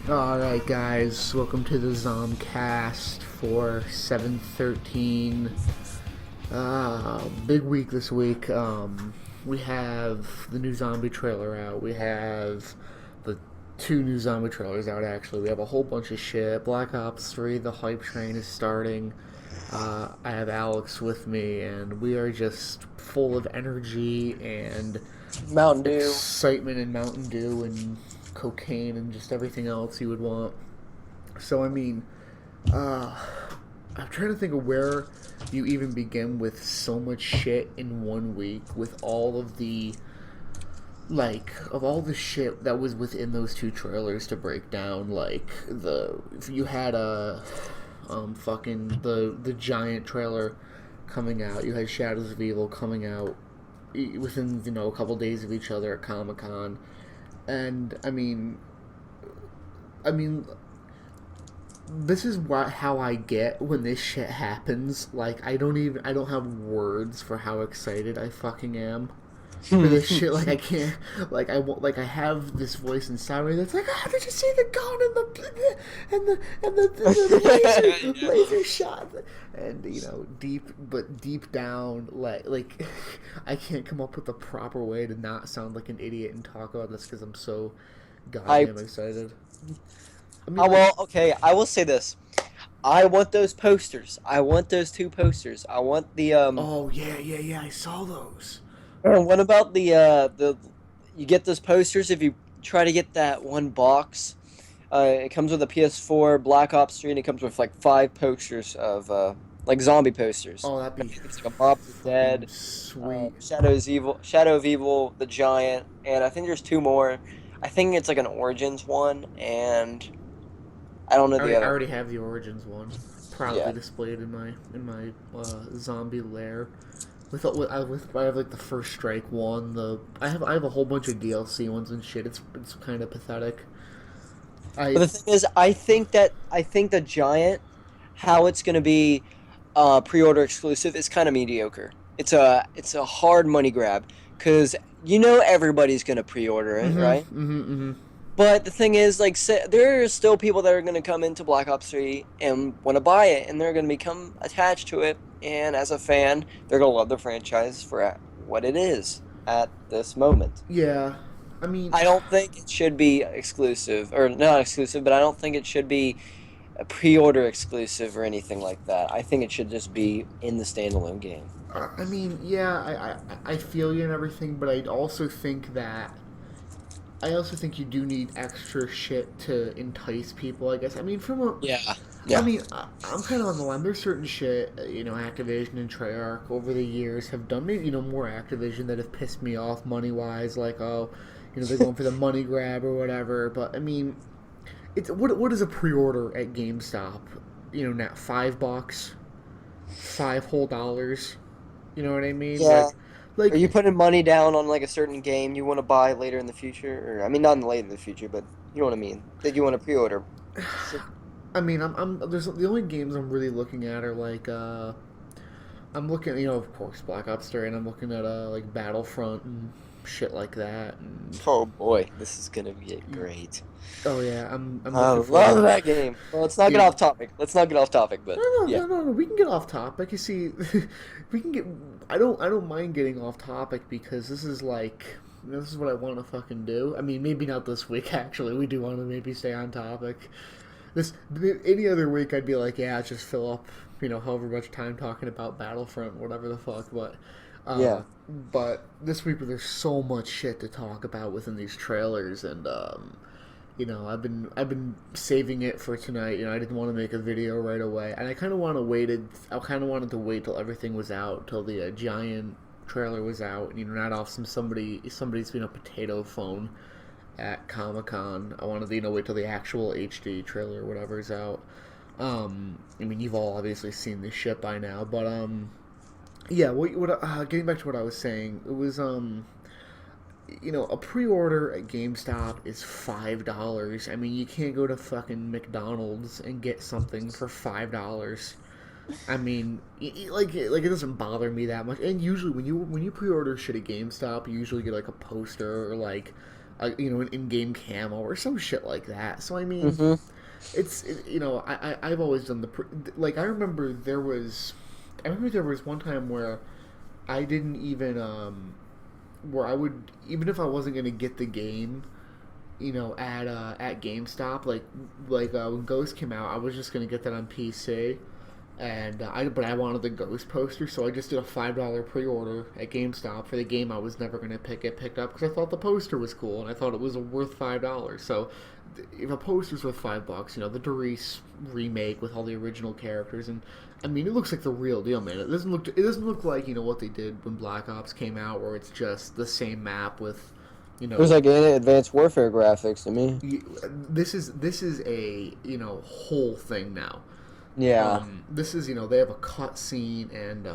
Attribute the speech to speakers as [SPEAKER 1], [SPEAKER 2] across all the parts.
[SPEAKER 1] Alright guys, welcome to the Zombcast for 7/13. Big week this week. We have the new zombie trailer out. We have the two new zombie trailers out actually. We have a whole bunch of shit. Black Ops 3, the hype train is starting. I have Alex with me and we are just full of energy and
[SPEAKER 2] Mountain Dew.
[SPEAKER 1] excitement and Mountain Dew and cocaine and just everything else you would want. So uh, I'm trying to think of where you even begin with so much shit in one week with all of the of all the shit that was within those two trailers to break down. Like the if you had a fucking the giant trailer coming out, you had Shadows of Evil coming out within a couple days of each other at Comic-Con. And I mean, this is how I get when this shit happens. Like, I don't have words for how excited I fucking am for this shit. Like, I can't, like I have this voice inside me that's like, ah, did you see the gun and the laser shot? And deep down, like I can't come up with the proper way to not sound like an idiot and talk about this because I'm so
[SPEAKER 2] I
[SPEAKER 1] goddamn excited.
[SPEAKER 2] okay. I will say this. I want those posters. I want those two posters. I want the
[SPEAKER 1] Oh yeah, I saw those.
[SPEAKER 2] What about the? You get those posters if you try to get that one box. It comes with a PS4, Black Ops 3, and it comes with like 5 posters of like zombie posters.
[SPEAKER 1] Oh, that'd be
[SPEAKER 2] It's like a Mob of the
[SPEAKER 1] fucking
[SPEAKER 2] Dead,
[SPEAKER 1] sweet.
[SPEAKER 2] Shadow of Evil, the Giant, and I think there's two more. I think it's like an Origins one, and I don't know
[SPEAKER 1] I
[SPEAKER 2] the
[SPEAKER 1] already, I
[SPEAKER 2] other.
[SPEAKER 1] already have the Origins one proudly
[SPEAKER 2] Yeah.
[SPEAKER 1] displayed in my zombie lair. I have like the First Strike one. I have a whole bunch of DLC ones and shit. It's kind of pathetic.
[SPEAKER 2] But
[SPEAKER 1] I
[SPEAKER 2] the thing is, I think the Giant, how it's gonna be pre-order exclusive is kind of mediocre. It's a hard money grab because everybody's gonna pre-order it,
[SPEAKER 1] mhm
[SPEAKER 2] right?
[SPEAKER 1] mhm mhm.
[SPEAKER 2] But the thing is, like, there are still people that are gonna come into Black Ops 3 and want to buy it, and they're gonna become attached to it. And as a fan, they're gonna love the franchise for what it is at this moment.
[SPEAKER 1] Yeah, I mean,
[SPEAKER 2] I don't think it should be exclusive, or not exclusive, but I don't think it should be a pre-order exclusive or anything like that. I think it should just be in the standalone game.
[SPEAKER 1] yeah, I feel you and everything, but I also think you do need extra shit to entice people. I guess. I mean,
[SPEAKER 2] Yeah.
[SPEAKER 1] I
[SPEAKER 2] Yeah.
[SPEAKER 1] mean, I'm kind of on the line. There's certain shit, Activision and Treyarch over the years have done. Maybe more Activision that have pissed me off money wise. Like, oh, they're going for the money grab or whatever. But I mean, it's what is a pre-order at GameStop? Now $5, five whole dollars. You know what I mean?
[SPEAKER 2] Yeah. Are
[SPEAKER 1] Like
[SPEAKER 2] you putting money down on like a certain game you want to buy later in the future? Or I mean, not in later in the future, but you know what I mean. That you want to pre-order. So,
[SPEAKER 1] I mean, there's the only games I'm really looking at are like I'm looking, of course, Black Ops 3, and I'm looking at like Battlefront and shit like that. And
[SPEAKER 2] oh boy, this is gonna be great.
[SPEAKER 1] oh yeah, I'm
[SPEAKER 2] I
[SPEAKER 1] looking forward
[SPEAKER 2] love
[SPEAKER 1] to
[SPEAKER 2] that game. Well, let's not get
[SPEAKER 1] dude.
[SPEAKER 2] off topic. Let's not get off topic, but yeah.
[SPEAKER 1] No. We can get off topic. You see, we can get. I don't mind getting off topic because this is like. This is what I want to fucking do. I mean, maybe not this week. Actually, we do want to maybe stay on topic. This any other week, I'd be like, yeah, just fill up, however much time talking about Battlefront, whatever the fuck.
[SPEAKER 2] Yeah.
[SPEAKER 1] But this week there's so much shit to talk about within these trailers, and I've been saving it for tonight. I didn't want to make a video right away, and I kind of wanted to wait till everything was out, till the giant trailer was out, and not off somebody's potato phone at Comic Con. I wanted to wait till the actual HD trailer or whatever's out. I mean, you've all obviously seen this shit by now, but yeah. Getting back to what I was saying, it was a pre-order at GameStop is $5. I mean, you can't go to fucking McDonald's and get something for $5. I mean, it doesn't bother me that much. And usually, when you pre-order shit at GameStop, you usually get like a poster or like an in-game camo or some shit like that. So I mean,
[SPEAKER 2] Hmm.
[SPEAKER 1] I've always done like I remember there was one time where I didn't even where I would, even if I wasn't gonna get the game, at GameStop, when Ghost came out, I was just gonna get that on PC, and but I wanted the Ghost poster, so I just did a $5 pre-order at GameStop for the game I was never gonna get picked up because I thought the poster was cool and I thought it was worth $5. So if a poster's worth $5, the Doris remake with all the original characters, and I mean it looks like the real deal, man. It doesn't look like what they did when Black Ops came out, where it's just the same map with you
[SPEAKER 2] It was
[SPEAKER 1] know
[SPEAKER 2] like Advanced Warfare graphics to me.
[SPEAKER 1] this is a whole thing now.
[SPEAKER 2] Yeah.
[SPEAKER 1] This is they have a cut scene and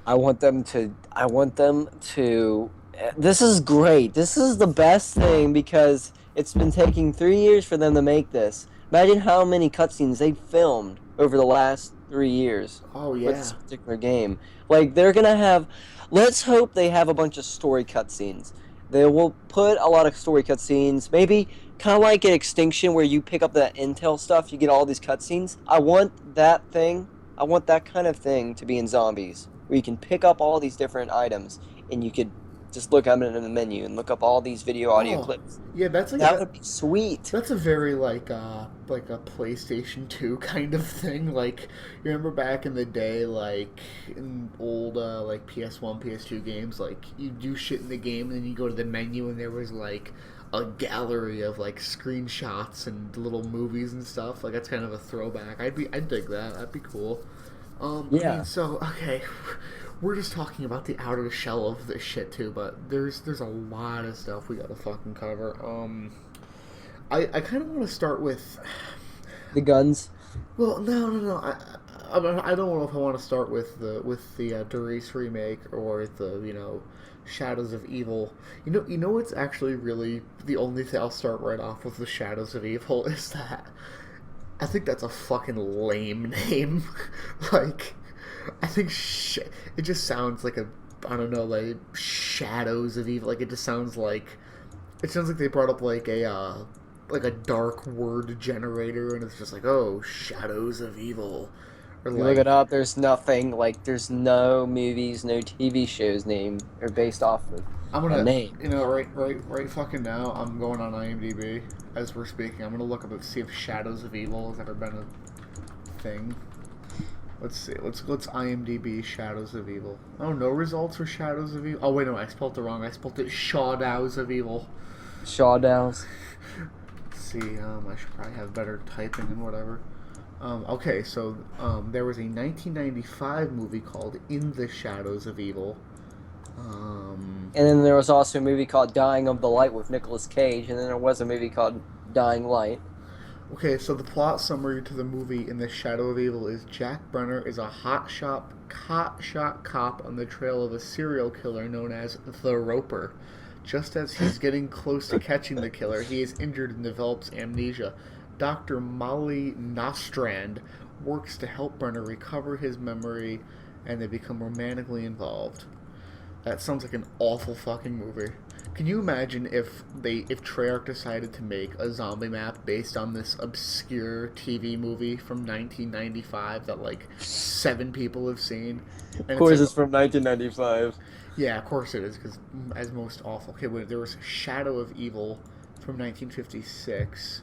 [SPEAKER 2] I want them to. I want them to. This is great. This is the best thing because it's been taking 3 years for them to make this. Imagine how many cutscenes they filmed over the last 3 years
[SPEAKER 1] oh
[SPEAKER 2] for
[SPEAKER 1] yeah.
[SPEAKER 2] this particular game. Like they're gonna have. Let's hope they have a bunch of story cutscenes. They will put a lot of story cutscenes. Maybe kind of like an Extinction where you pick up that intel stuff, you get all these cutscenes. I want that thing. I want that kind of thing to be in Zombies, where you can pick up all these different items and you could just look at it in the menu and look up all these video audio
[SPEAKER 1] Oh
[SPEAKER 2] clips.
[SPEAKER 1] yeah,
[SPEAKER 2] That would be sweet.
[SPEAKER 1] that's a very like a PlayStation 2 kind of thing. Like you remember back in the day, like in old like PS1, PS2 games, like you do shit in the game and then you go to the menu and there was like a gallery of like screenshots and little movies and stuff. Like that's kind of a throwback. I'd dig that. That'd be cool. I mean,
[SPEAKER 2] Yeah.
[SPEAKER 1] so okay, we're just talking about the outer shell of this shit too, but there's a lot of stuff we gotta fucking cover. I kind of want to start with,
[SPEAKER 2] The guns.
[SPEAKER 1] well, no. I don't know if I want to start with the Doris remake or the Shadows of Evil. What's actually really the only thing I'll start right off with the Shadows of Evil is that I think that's a fucking lame name. Like, I think it just sounds like I don't know, like Shadows of Evil. Like it sounds like they brought up like a dark word generator, and it's just like, oh, Shadows of Evil, or
[SPEAKER 2] You look it
[SPEAKER 1] like
[SPEAKER 2] up, there's nothing, like, there's no movies, no TV shows named or based off of
[SPEAKER 1] I'm
[SPEAKER 2] a
[SPEAKER 1] gonna,
[SPEAKER 2] name.
[SPEAKER 1] right fucking now, I'm going on IMDb as we're speaking. I'm gonna look up and see if Shadows of Evil has ever been a thing. Let's see. Let's IMDb Shadows of Evil. Oh, no results for Shadows of Evil. Oh wait, no, I spelled it wrong. I spelled it Shadows of Evil.
[SPEAKER 2] Shawdowns.
[SPEAKER 1] Let's see. I should probably have better typing and whatever. Okay, so there was a 1995 movie called In the Shadows of Evil.
[SPEAKER 2] And then there was also a movie called Dying of the Light with Nicolas Cage, and then there was a movie called Dying Light.
[SPEAKER 1] Okay, so the plot summary to the movie In the Shadow of Evil is Jack Brenner is a hotshot cop on the trail of a serial killer known as the Roper. Just as he's getting close to catching the killer, he is injured and develops amnesia. Dr. Molly Nostrand works to help Brenner recover his memory, and they become romantically involved. That sounds like an awful fucking movie. Can you imagine if Treyarch decided to make a zombie map based on this obscure TV movie from 1995 that like 7 people have seen? And
[SPEAKER 2] Of course,
[SPEAKER 1] like,
[SPEAKER 2] it's from 1995.
[SPEAKER 1] yeah, of course it is, because as most awful. Okay, wait, there was Shadow of Evil from 1956.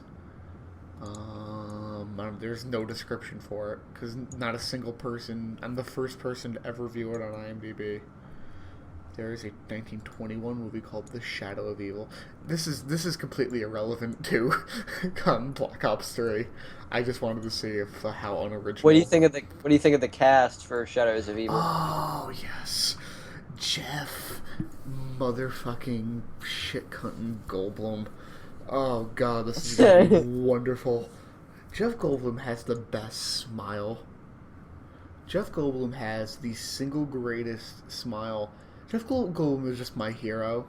[SPEAKER 1] There's no description for it because not a single person. I'm the first person to ever view it on IMDb. There is a 1921 movie called The Shadow of Evil. This is completely irrelevant to Black Ops 3. I just wanted to see if how unoriginal.
[SPEAKER 2] What do you think of the cast for Shadows of Evil?
[SPEAKER 1] Oh yes, Jeff, motherfucking shit cunting Goldblum. Oh god, this is gonna be wonderful. Jeff Goldblum has the best smile. Jeff Goldblum has the single greatest smile. Jeff Goldblum is just my hero.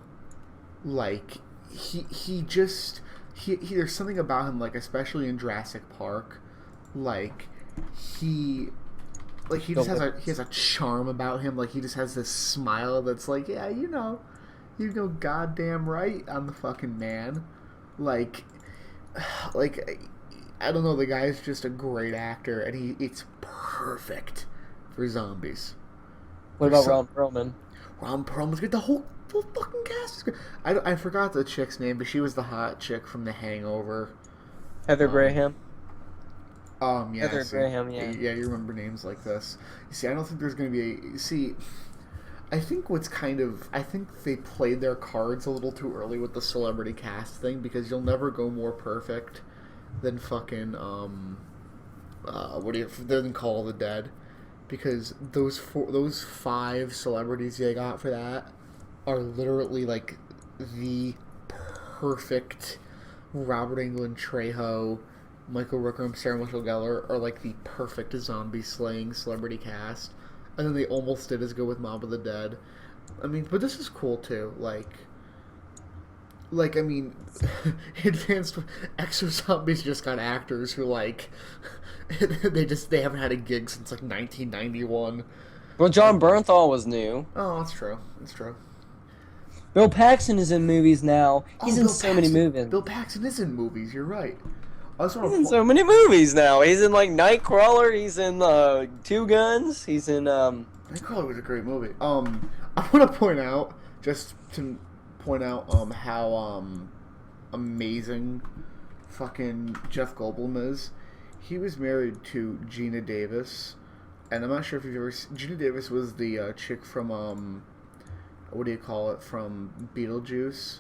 [SPEAKER 1] Like he just there's something about him, like especially in Jurassic Park, like he he has a charm about him. Like he just has this smile that's like, yeah, You know, goddamn right, I'm the fucking man. Like, like, I don't know. The guy's just a great actor, and it's perfect for zombies.
[SPEAKER 2] What
[SPEAKER 1] For
[SPEAKER 2] about
[SPEAKER 1] some,
[SPEAKER 2] Ron Perlman?
[SPEAKER 1] Ron Perlman's good. The fucking cast is good. I forgot the chick's name, but she was the hot chick from The Hangover.
[SPEAKER 2] Heather
[SPEAKER 1] Um,
[SPEAKER 2] Graham.
[SPEAKER 1] yeah.
[SPEAKER 2] Heather
[SPEAKER 1] See,
[SPEAKER 2] Graham, yeah.
[SPEAKER 1] yeah, you remember names like this. You see, I don't think there's gonna be a. See, I think I think they played their cards a little too early with the celebrity cast thing because you'll never go more perfect than fucking what do you than Call of the Dead, because those five celebrities they got for that are literally like the perfect Robert Englund, Trejo, Michael Rooker, and Sarah Michelle Gellar are like the perfect zombie slaying celebrity cast, and then they almost did as good with Mob of the Dead. I mean, but this is cool too. I mean, advanced Exo Zombies just got actors who like they haven't had a gig since like 1991.
[SPEAKER 2] Well, John
[SPEAKER 1] And
[SPEAKER 2] Bernthal was new.
[SPEAKER 1] oh, that's true. That's true.
[SPEAKER 2] Bill Paxton is in movies now.
[SPEAKER 1] Oh,
[SPEAKER 2] He's in so many movies.
[SPEAKER 1] Bill Paxton is in movies. You're right. I just
[SPEAKER 2] He's
[SPEAKER 1] want
[SPEAKER 2] in
[SPEAKER 1] to.
[SPEAKER 2] so many movies now. He's in like Nightcrawler. He's in Two Guns. He's in
[SPEAKER 1] Nightcrawler was a great movie. I want to point out just to point out how amazing fucking Jeff Goldblum is. He was married to Gina Davis, and I'm not sure if you've ever. Gina Davis was the chick from what do you call it, from Beetlejuice,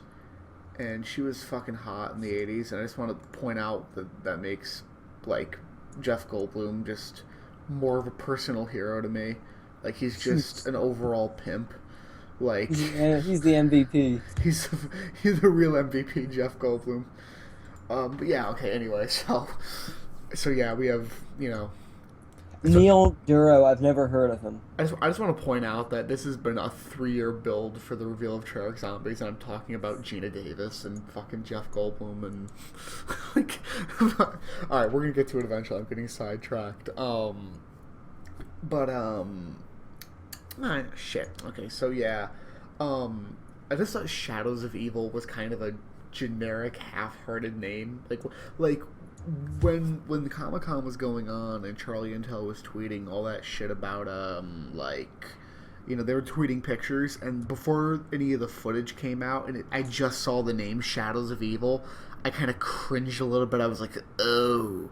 [SPEAKER 1] and she was fucking hot in the '80s. And I just want to point out that makes like Jeff Goldblum just more of a personal hero to me. Like he's just an overall pimp. Like
[SPEAKER 2] yeah, he's the MVP.
[SPEAKER 1] he's he's the real MVP, Jeff Goldblum. But yeah, okay. Anyway, so yeah, we have
[SPEAKER 2] Neil Duro. I've never heard of him.
[SPEAKER 1] I just want to point out that this has been a 3-year build for the reveal of Trailer Zombies, and I'm talking about Gina Davis and fucking Jeff Goldblum and like. All right, we're gonna get to it eventually. I'm getting sidetracked. Shit. Okay, so yeah, I just thought Shadows of Evil was kind of a generic, half-hearted name. Like when the Comic Con was going on and Charlie Intel was tweeting all that shit about they were tweeting pictures, and before any of the footage came out, and I just saw the name Shadows of Evil, I kind of cringed a little bit. I was like, oh,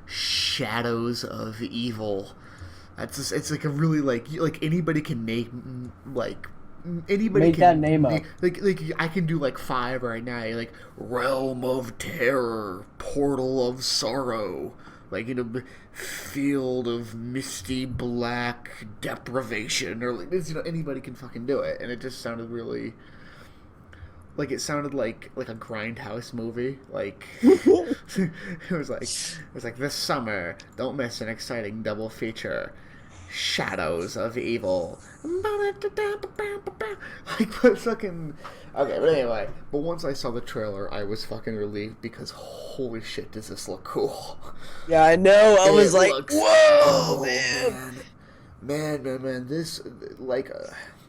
[SPEAKER 1] Shadows of Evil. That's just, it's like a really like anybody can name anybody
[SPEAKER 2] Make
[SPEAKER 1] can
[SPEAKER 2] that name up.
[SPEAKER 1] like I can do like 5 right now. Like Realm of Terror, Portal of Sorrow, Field of Misty Black Deprivation, or anybody can fucking do it, and it just sounded really it sounded like a grindhouse movie. It was like this summer, don't miss an exciting double feature. Shadows of Evil. But fucking okay, but anyway. But once I saw the trailer, I was fucking relieved because holy shit, does this look cool?
[SPEAKER 2] Yeah, I know. I was like,
[SPEAKER 1] looks,
[SPEAKER 2] whoa,
[SPEAKER 1] oh,
[SPEAKER 2] man.
[SPEAKER 1] This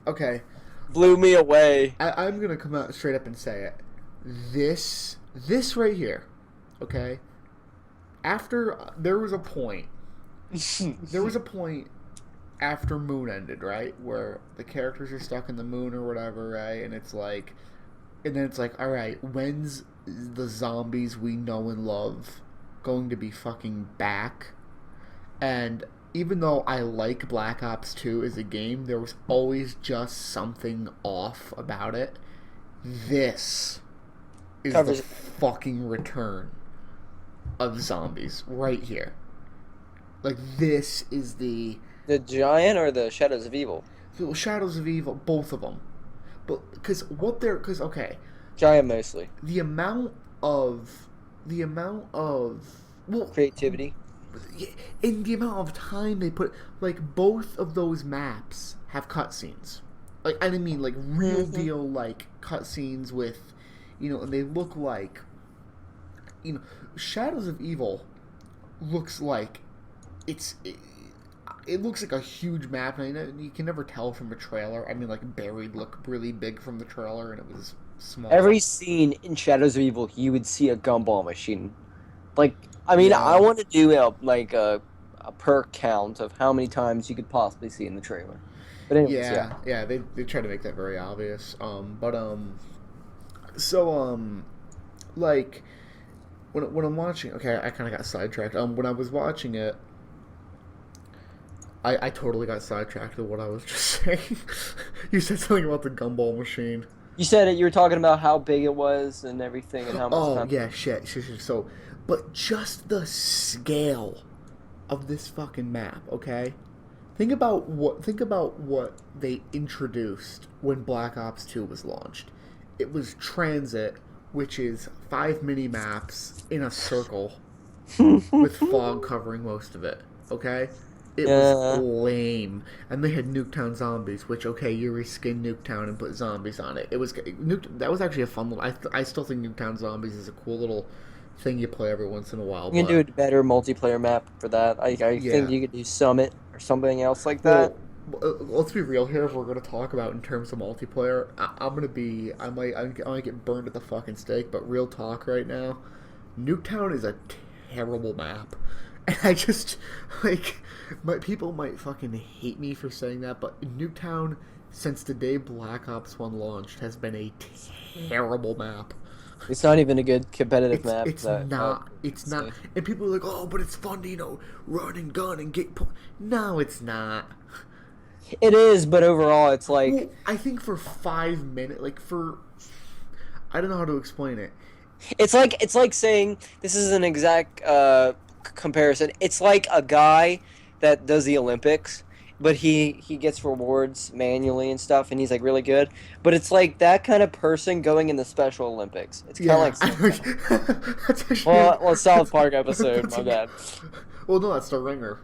[SPEAKER 1] okay.
[SPEAKER 2] Blew me away.
[SPEAKER 1] I'm gonna come out straight up and say it. This right here, okay. After there was a point after Moon ended, right, where the characters are stuck in the moon or whatever, right, and then it's like, all right, when's the zombies we know and love going to be fucking back? And even though I like Black Ops 2 as a game, there was always just something off about it. This is the fucking return of zombies right here. Like, this is the
[SPEAKER 2] Giant or the Shadows of Evil?
[SPEAKER 1] Shadows of Evil, both of them. But because okay,
[SPEAKER 2] Giant mostly.
[SPEAKER 1] the amount of
[SPEAKER 2] Creativity.
[SPEAKER 1] in the amount of time they put, both of those maps have cutscenes. I mean, real deal cutscenes with, and they look like, Shadows of Evil looks like it looks like a huge map, and you can never tell from a trailer. I mean, like Buried looked really big from the trailer, and it was small.
[SPEAKER 2] Every scene in Shadows of Evil, you would see a gumball machine. Like, I mean, I
[SPEAKER 1] Yeah,
[SPEAKER 2] want to do a per count of how many times you could possibly see in the trailer. But anyways, yeah.
[SPEAKER 1] yeah. They try to make that very obvious. So like when I'm watching, okay, I kind of got sidetracked. When I was watching it, I totally got sidetracked with what I was just saying. You said something about the gumball machine.
[SPEAKER 2] You said it. You were talking about how big it was and everything, and how much
[SPEAKER 1] Oh
[SPEAKER 2] time.
[SPEAKER 1] yeah, shit. So, but just the scale of this fucking map, okay? Think about what they introduced when Black Ops 2 was launched. It was Transit, which is 5 mini maps in a circle with fog covering most of it. Okay? It was
[SPEAKER 2] Yeah.
[SPEAKER 1] lame. And they had Nuketown Zombies, which, okay, you reskin Nuketown and put zombies on it. That was actually a fun little. I still think Nuketown Zombies is a cool little thing you play every once in a while.
[SPEAKER 2] You can
[SPEAKER 1] But
[SPEAKER 2] do a better multiplayer map for that. I think
[SPEAKER 1] yeah,
[SPEAKER 2] you could do Summit or something else like that.
[SPEAKER 1] well, let's be real here. If we're gonna talk about in terms of multiplayer, I'm gonna be. I might get burned at the fucking stake. But real talk right now, Nuketown is a terrible map, and I just like people might fucking hate me for saying that, but Nuketown since the day Black Ops 1 launched has been a terrible map.
[SPEAKER 2] It's not even a good competitive
[SPEAKER 1] It's
[SPEAKER 2] map.
[SPEAKER 1] it's
[SPEAKER 2] That
[SPEAKER 1] not it's not,
[SPEAKER 2] say.
[SPEAKER 1] and people are like, oh, but it's fun to run and gun and get. No, it's not.
[SPEAKER 2] It is, but overall, it's
[SPEAKER 1] Well,
[SPEAKER 2] like
[SPEAKER 1] I think for 5 minutes, like for, I don't know how to explain it.
[SPEAKER 2] it's like saying this is an exact comparison. It's like a guy that does the Olympics, but he gets rewards manually and stuff, and he's like really good. But it's like that kind of person going in the Special Olympics. It's kind of
[SPEAKER 1] Yeah,
[SPEAKER 2] like
[SPEAKER 1] I
[SPEAKER 2] South Park.
[SPEAKER 1] that's actually
[SPEAKER 2] Well, South Park episode.
[SPEAKER 1] that's
[SPEAKER 2] My bad.
[SPEAKER 1] well, no, that's the Ringer.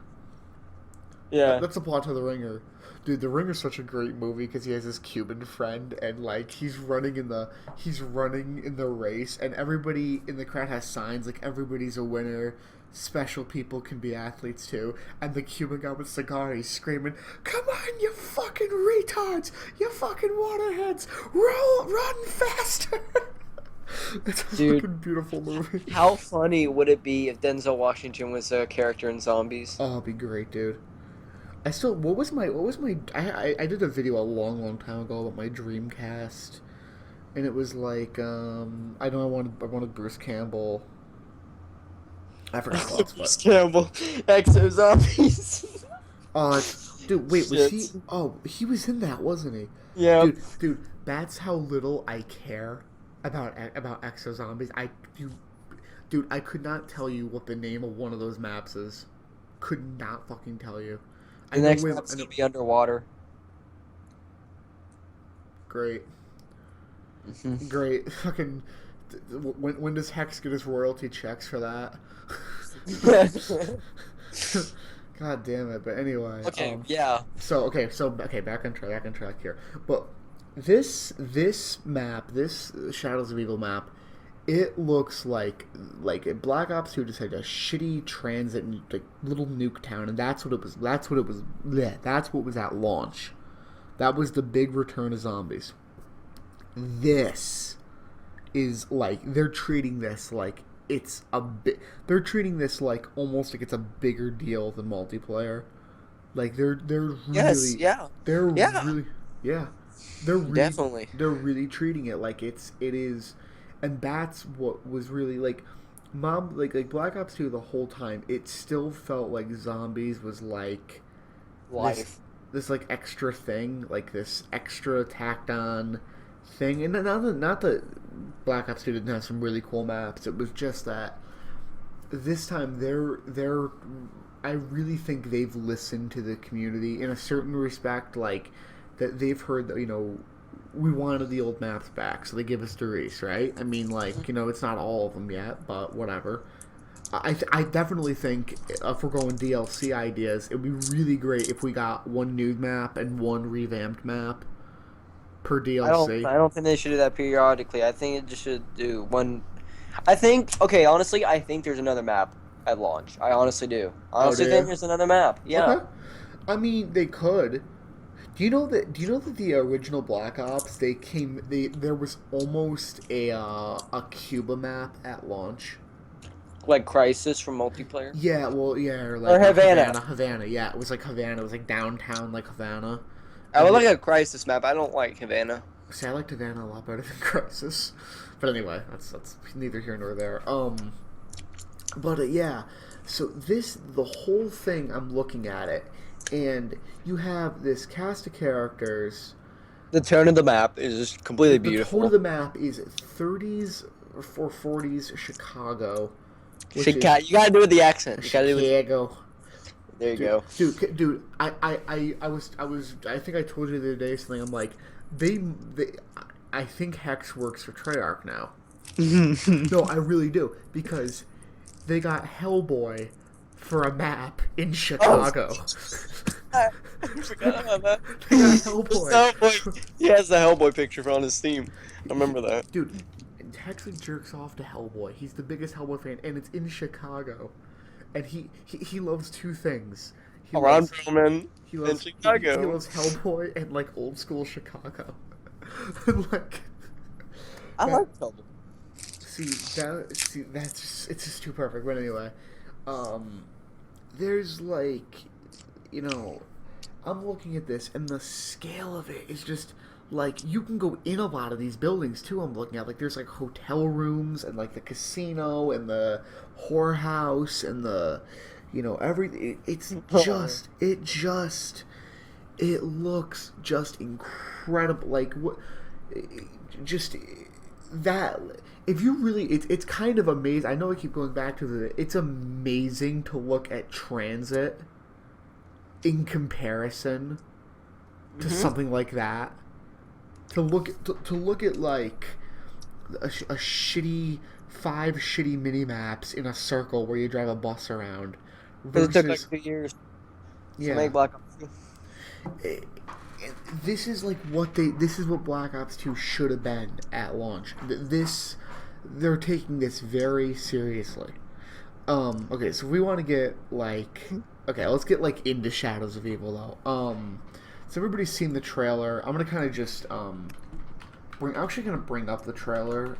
[SPEAKER 2] Yeah.
[SPEAKER 1] That's the plot to the Ringer. Dude, the Ringer's such a great movie because he has this Cuban friend, and like he's running in the race, and everybody in the crowd has signs like everybody's a winner. Special people can be athletes too, and the Cuban guy with cigar, he's screaming, "Come on, you fucking retards! You fucking waterheads! Run faster!" It's a
[SPEAKER 2] Dude,
[SPEAKER 1] fucking beautiful movie.
[SPEAKER 2] how funny would it be if Denzel Washington was a character in Zombies?
[SPEAKER 1] Oh, it'd be great, dude. I still, what was my, I did a video a long time ago about my Dreamcast, and it was like, I know I wanted Bruce Campbell. I forgot what else,
[SPEAKER 2] Bruce
[SPEAKER 1] but,
[SPEAKER 2] Campbell, Exo Zombies.
[SPEAKER 1] dude, wait, was he,
[SPEAKER 2] Shit.
[SPEAKER 1] oh, he was in that, wasn't he?
[SPEAKER 2] Yeah.
[SPEAKER 1] Dude, that's how little I care about Exo Zombies. Dude, I could not tell you what the name of one of those maps is. Could not fucking tell you.
[SPEAKER 2] The next map's gonna be underwater.
[SPEAKER 1] Great.
[SPEAKER 2] Mhm.
[SPEAKER 1] Great. Fucking. When does Hex get his royalty checks for that? God damn it. But anyway.
[SPEAKER 2] Okay, yeah.
[SPEAKER 1] Okay, back on track here. But this map, this Shadows of Evil map, it looks like Black Ops 2 just had a shitty transit like little nuke town, and that's what it was. That's what it was. Yeah, that's what was at launch. That was the big return of zombies. This is like they're treating this like it's a bit. They're treating this like almost like it's a bigger deal than multiplayer. Like they're really
[SPEAKER 2] Yes, yeah.
[SPEAKER 1] they're
[SPEAKER 2] Yeah.
[SPEAKER 1] really yeah they're really
[SPEAKER 2] Definitely.
[SPEAKER 1] they're really treating it like it is, and that's what was really like like Black Ops 2 the whole time. It still felt like zombies was like
[SPEAKER 2] Life.
[SPEAKER 1] this like extra thing, like this extra tacked on thing. And not that Black Ops 2 didn't have some really cool maps. It was just that this time they're I really think they've listened to the community in a certain respect, like that they've heard that we wanted the old maps back, so they give us Doris, right? I mean, like, it's not all of them yet, but whatever. I definitely think if we're going DLC ideas, it would be really great if we got one nude map and one revamped map per DLC.
[SPEAKER 2] I don't think they should do that periodically. I think it just should do one. I think okay, honestly, I think there's another map at launch. I honestly do. I honestly
[SPEAKER 1] do
[SPEAKER 2] think
[SPEAKER 1] you?
[SPEAKER 2] there's another map. Yeah.
[SPEAKER 1] Okay. I mean, they could. Do you know that the original Black Ops there was almost a Cuba map at launch.
[SPEAKER 2] Like Crisis from multiplayer?
[SPEAKER 1] Yeah, well, yeah, or
[SPEAKER 2] Or
[SPEAKER 1] like
[SPEAKER 2] Havana.
[SPEAKER 1] Havana. Yeah, it was like Havana. It was like downtown, like Havana.
[SPEAKER 2] I would
[SPEAKER 1] And
[SPEAKER 2] like a Crisis map. I don't like Havana.
[SPEAKER 1] see, I liked Havana a lot better than Crisis. But anyway, that's neither here nor there. But yeah, so the whole thing, I'm looking at it, and you have this cast of characters.
[SPEAKER 2] The tone of the map is just completely
[SPEAKER 1] The
[SPEAKER 2] beautiful.
[SPEAKER 1] tone of the map is 30s or 40s Chicago, which
[SPEAKER 2] Chicago. You gotta do it with the accent. You gotta do it.
[SPEAKER 1] Chicago.
[SPEAKER 2] There you go.
[SPEAKER 1] Dude, I think I told you the other day something. I'm like, they I think Hex works for Treyarch now. No, I really do, because they got Hellboy for a map in Chicago.
[SPEAKER 2] I forgot about that.
[SPEAKER 1] They got Hellboy.
[SPEAKER 2] He has the Hellboy picture on his Steam. I remember that.
[SPEAKER 1] Dude, Hex jerks off to Hellboy. He's the biggest Hellboy fan, and it's in Chicago. And he loves two things.
[SPEAKER 2] Around Roman in
[SPEAKER 1] He
[SPEAKER 2] Chicago.
[SPEAKER 1] loves Hellboy and like old school Chicago. like
[SPEAKER 2] I like Hellboy.
[SPEAKER 1] That's just, it's just too perfect. But anyway, there's like, I'm looking at this, and the scale of it is just like, you can go in a lot of these buildings too. I'm looking at, like, there's like hotel rooms and like the casino and the whorehouse and the, everything. It looks just incredible. Like, what, just that. If you really, it's kind of amazing. I know I keep going back to it's amazing to look at transit in comparison to something like that. To look at like a shitty 5 shitty mini maps in a circle where you drive a bus around.
[SPEAKER 2] It took like 2 years to make Black Ops 2.
[SPEAKER 1] This is what Black Ops 2 should have been at launch. They're taking this very seriously. Okay, so we want to get let's get into Shadows of Evil though. So everybody's seen the trailer. I'm gonna kind of just bring up the trailer,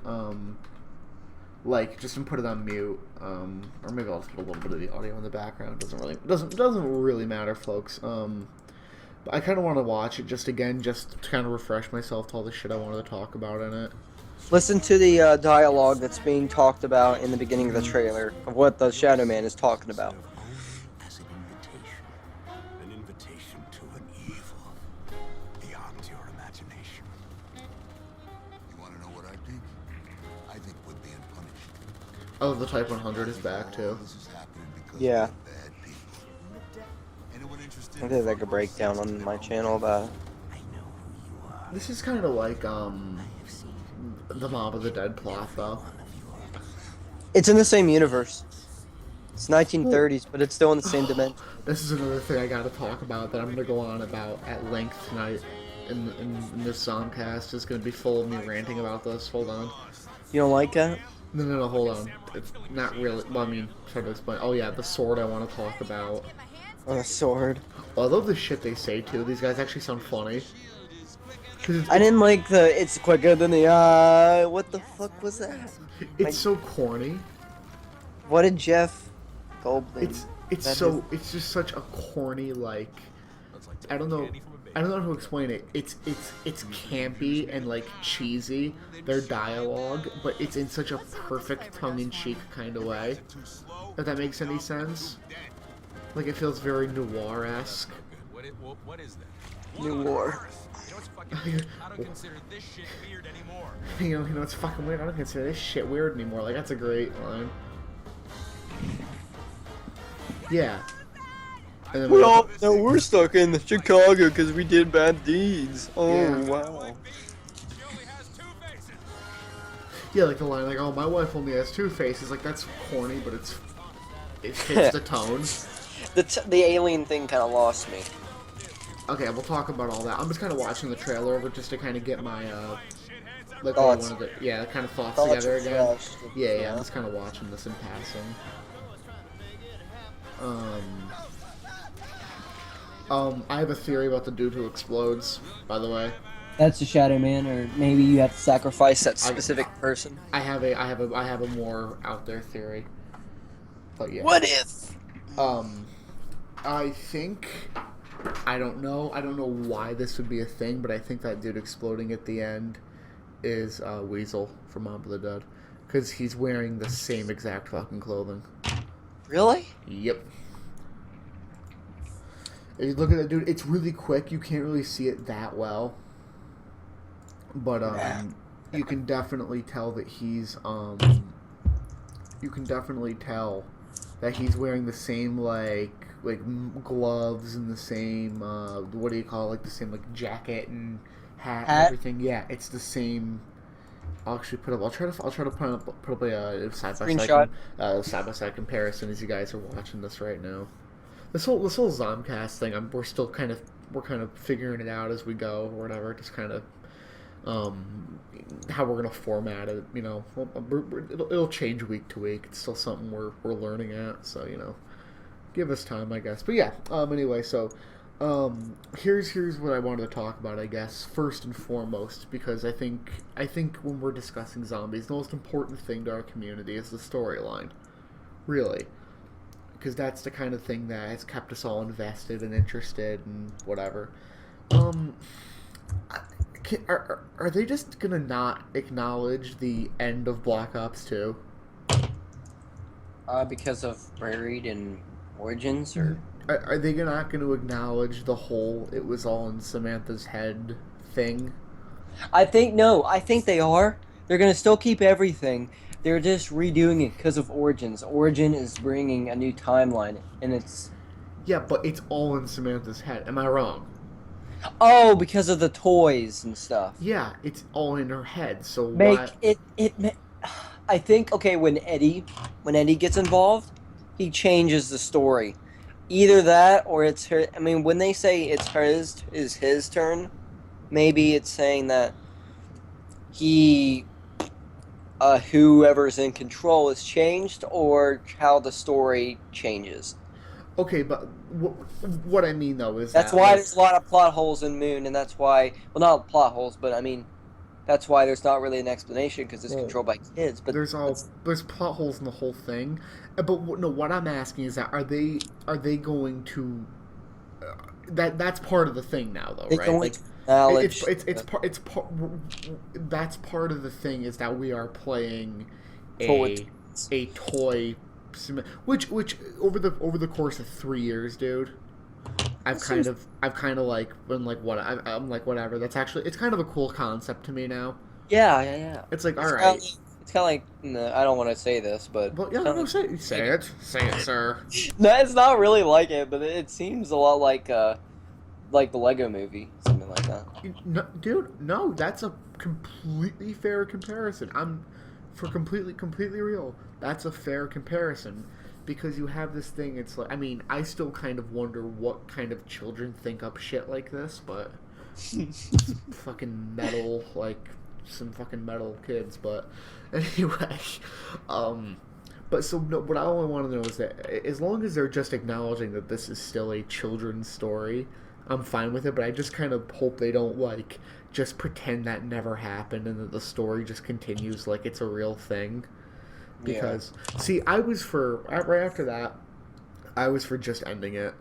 [SPEAKER 1] just and put it on mute, or maybe I'll just put a little bit of the audio in the background. Doesn't really matter, folks. But I kind of want to watch it just to kind of refresh myself to all the shit I wanted to talk about in it.
[SPEAKER 2] Listen to the dialogue that's being talked about in the beginning of the trailer of what the Shadow Man is talking about.
[SPEAKER 3] As an invitation to an evil beyond your imagination. You want to know what I think? I think we're being punished.
[SPEAKER 1] Oh, the Type 100 is back too.
[SPEAKER 3] This is happening because
[SPEAKER 2] Yeah.
[SPEAKER 3] of bad people. Anyone interested?
[SPEAKER 2] I did like a breakdown on my channel about it.
[SPEAKER 1] This is kind of like the Mob of the Dead plot, though.
[SPEAKER 2] It's in the same universe. It's 1930s, but it's still in the same dimension.
[SPEAKER 1] This is another thing I got to talk about that I'm going to go on about at length tonight in this Zombcast. Is going to be full of me ranting about this. Hold on.
[SPEAKER 2] You don't like that?
[SPEAKER 1] No, hold on. It's not really. Well, I mean, try to explain. Oh, yeah, the sword I want to talk about.
[SPEAKER 2] On a sword.
[SPEAKER 1] I love the shit they say, too. These guys actually sound funny.
[SPEAKER 2] I didn't like the "it's quicker than the eye." What the fuck was that?
[SPEAKER 1] It's so corny.
[SPEAKER 2] What did Jeff Goldblum?
[SPEAKER 1] It's just such a corny, I don't know how to explain it. It's campy and cheesy, their dialogue, but it's in such a perfect tongue-in-cheek kind of way. If that makes any sense. It feels very noir-esque.
[SPEAKER 4] What is that?
[SPEAKER 2] New War.
[SPEAKER 4] I don't consider this shit weird anymore.
[SPEAKER 1] It's fucking weird. I don't consider this shit weird anymore. That's a great line. Yeah. And then
[SPEAKER 2] we're stuck in Chicago because we did bad deeds. Oh,
[SPEAKER 1] yeah.
[SPEAKER 2] Wow.
[SPEAKER 4] She only has 2 faces.
[SPEAKER 1] Yeah, the line, oh, my wife only has 2 faces. That's corny, but it fits the tone.
[SPEAKER 2] The alien thing kind of lost me.
[SPEAKER 1] Okay, we'll talk about all that. I'm just kind of watching the trailer over just to kind of get my,
[SPEAKER 2] thoughts.
[SPEAKER 1] kind of thoughts
[SPEAKER 2] Thoughts
[SPEAKER 1] together again.
[SPEAKER 2] refreshed.
[SPEAKER 1] Yeah, I'm just kind of watching this in passing. I have a theory about the dude who explodes. By the way,
[SPEAKER 2] That's the Shadow Man, or maybe you have to sacrifice that
[SPEAKER 1] I
[SPEAKER 2] specific person.
[SPEAKER 1] I have a more out there theory. But yeah.
[SPEAKER 2] What if?
[SPEAKER 1] Um, I think I don't know why this would be a thing, but I think that dude exploding at the end is Weasel from Mob of the Dead, because he's wearing the same exact fucking clothing.
[SPEAKER 2] Really?
[SPEAKER 1] Yep. If you look at that dude, it's really quick. You can't really see it that well, but you can definitely tell that you can definitely tell that he's wearing the same gloves and the same what do you call it? Like the same like jacket and hat and everything. Yeah, it's the same. I'll actually put up. I'll try to put up a side by side comparison as you guys are watching this right now. This whole Zombcast thing, we're kind of figuring it out as we go or whatever. Just kind of how we're gonna format it. You know, it'll change week to week. It's still something we're learning at. So you know, give us time, I guess. But yeah. Anyway, so here's what I wanted to talk about. I guess first and foremost, because I think when we're discussing zombies, the most important thing to our community is the storyline. Really. Because that's the kind of thing that has kept us all invested and interested and whatever. Are they just gonna not acknowledge the end of Black Ops 2?
[SPEAKER 2] Because of Buried and Origins, or
[SPEAKER 1] Are they not going to acknowledge the whole "it was all in Samantha's head" thing?
[SPEAKER 2] I think no. I think they are. They're gonna still keep everything. They're just redoing it because of Origins. Origin is bringing a new timeline, and it's
[SPEAKER 1] Yeah, but it's all in Samantha's head. Am I wrong?
[SPEAKER 2] because of the toys and stuff.
[SPEAKER 1] Yeah, it's all in her head. So
[SPEAKER 2] Make
[SPEAKER 1] why?
[SPEAKER 2] it. I think when Eddie gets involved, he changes the story. Either that or it's her. I mean, when they say it's his turn, maybe it's saying that whoever's in control is changed, or how the story changes.
[SPEAKER 1] Okay, but what I mean though is
[SPEAKER 2] That's
[SPEAKER 1] that,
[SPEAKER 2] why
[SPEAKER 1] like,
[SPEAKER 2] there's a lot of plot holes in Moon, and that's why, well, not plot holes, but I mean, that's why there's not really an explanation, because it's controlled by kids. But
[SPEAKER 1] there's plot holes in the whole thing. But no, what I'm asking is that are they going to that's part of the thing now though,
[SPEAKER 2] they
[SPEAKER 1] right?
[SPEAKER 2] don't
[SPEAKER 1] Like
[SPEAKER 2] acknowledge.
[SPEAKER 1] that's part of the thing is that we are playing
[SPEAKER 2] Toy.
[SPEAKER 1] a toy which over the course of 3 years, dude, I've kind of like been like what I'm like whatever. That's actually it's kind of a cool concept to me now.
[SPEAKER 2] Yeah.
[SPEAKER 1] It's like all right.
[SPEAKER 2] It's kind of like, no, I don't want to say this, but
[SPEAKER 1] Well, yeah, no, say it, sir.
[SPEAKER 2] no, it's not really like it, but it seems a lot like the Lego Movie, something like that.
[SPEAKER 1] No, dude, no, that's a completely fair comparison. Completely real. That's a fair comparison because you have this thing. It's like, I mean, I still kind of wonder what kind of children think up shit like this, but fucking metal, like some fucking metal kids. But anyway, but so no, what I only want to know is that as long as they're just acknowledging that this is still a children's story, I'm fine with it. But I just kind of hope they don't like just pretend that never happened and that the story just continues like it's a real thing. Because see, I was for right after that, I was for just ending it.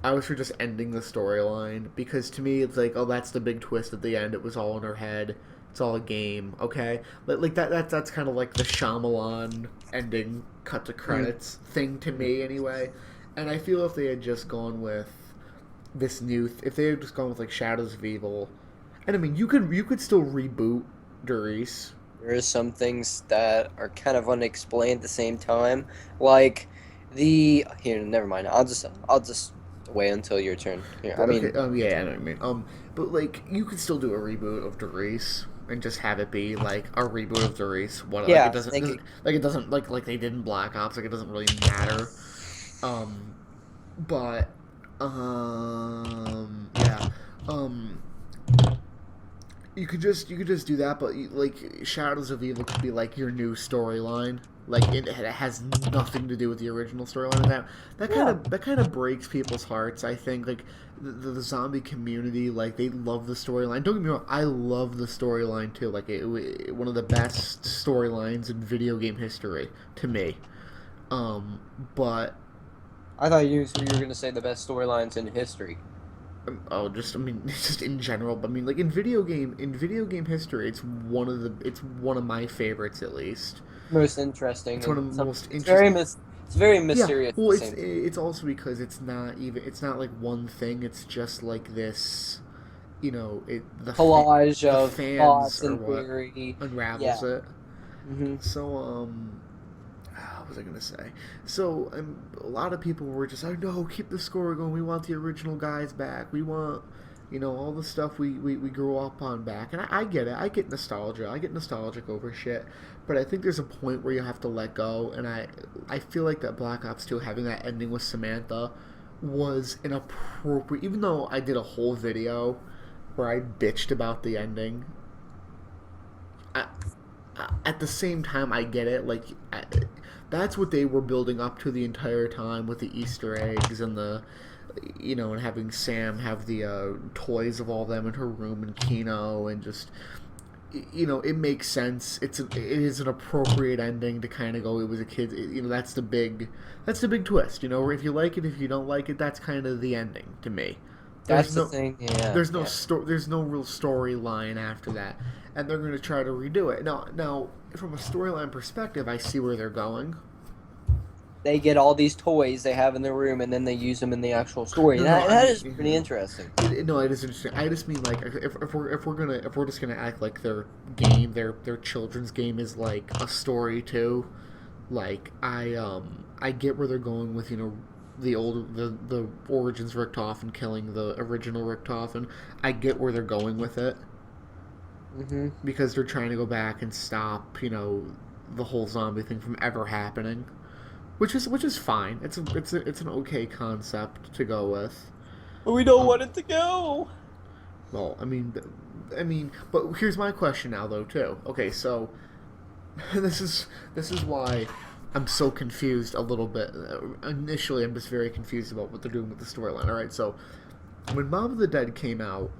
[SPEAKER 1] I was for just ending the storyline because to me it's like, oh, that's the big twist at the end. It was all in her head. It's all a game, okay? Like that's kind of like the Shyamalan ending, cut to credits thing to me, anyway. And I feel if they had just gone with this if they had just gone with like Shadows of Evil, and I mean you could still reboot Doris.
[SPEAKER 2] There is some things that are kind of unexplained at the same time, like never mind. I'll just wait until your turn. Here, I mean,
[SPEAKER 1] okay, yeah, I know what you mean. But like you could still do a reboot of Doris and just have it be like a reboot of Doris. What?
[SPEAKER 2] Yeah,
[SPEAKER 1] like it doesn't like they did in Black Ops. Like it doesn't really matter. But yeah. You could just do that, but like Shadows of Evil could be like your new storyline. Like it has nothing to do with the original storyline. That kind of breaks people's hearts. I think like the zombie community, like they love the storyline. Don't get me wrong, I love the storyline too. Like one of the best storylines in video game history to me. But
[SPEAKER 2] I thought you were gonna say the best storylines in history.
[SPEAKER 1] oh, just I mean, just in general. But I mean, like in video game history, it's one of my favorites at least.
[SPEAKER 2] Most interesting.
[SPEAKER 1] It's one of the most
[SPEAKER 2] it's very
[SPEAKER 1] interesting.
[SPEAKER 2] it's very mysterious.
[SPEAKER 1] Yeah, well,
[SPEAKER 2] at the same time.
[SPEAKER 1] it's also because it's not like one thing. It's just like this, the
[SPEAKER 2] Collage
[SPEAKER 1] the
[SPEAKER 2] of
[SPEAKER 1] fans
[SPEAKER 2] thoughts
[SPEAKER 1] are
[SPEAKER 2] and
[SPEAKER 1] what
[SPEAKER 2] theory.
[SPEAKER 1] unravels it.
[SPEAKER 2] Hmm.
[SPEAKER 1] So what was I gonna say? So a lot of people were just like, no, keep the score going. We want the original guys back. We want, all the stuff we grew up on back. And I get it. I get nostalgia. I get nostalgic over shit. But I think there's a point where you have to let go. And I feel like that Black Ops 2 having that ending with Samantha was inappropriate. Even though I did a whole video where I bitched about the ending. At the same time, I get it. Like, that's what they were building up to the entire time with the Easter eggs and and having Sam have the toys of all them in her room and Kino and just, it makes sense. It is an appropriate ending to kind of go. It was a kid. That's the big twist. If you like it, if you don't like it, that's kind of the ending to me.
[SPEAKER 2] That's the thing. Yeah.
[SPEAKER 1] There's no there's no real storyline after that, and they're going to try to redo it. Now, from a storyline perspective, I see where they're going.
[SPEAKER 2] They get all these toys they have in their room, and then they use them in the actual story. That is pretty interesting.
[SPEAKER 1] No, it is interesting. I just mean like if we're just gonna act like their game, their children's game is like a story too. Like I get where they're going with the origins Richtofen killing the original Richtofen. I get where they're going with it.
[SPEAKER 2] Mm-hmm.
[SPEAKER 1] Because they're trying to go back and stop, the whole zombie thing from ever happening, which is fine. It's an okay concept to go with.
[SPEAKER 2] But we don't want it to go.
[SPEAKER 1] Well, I mean, but here's my question now, though, too. Okay, so this is why I'm so confused a little bit. Initially, I'm just very confused about what they're doing with the storyline. All right, so when Mob of the Dead came out,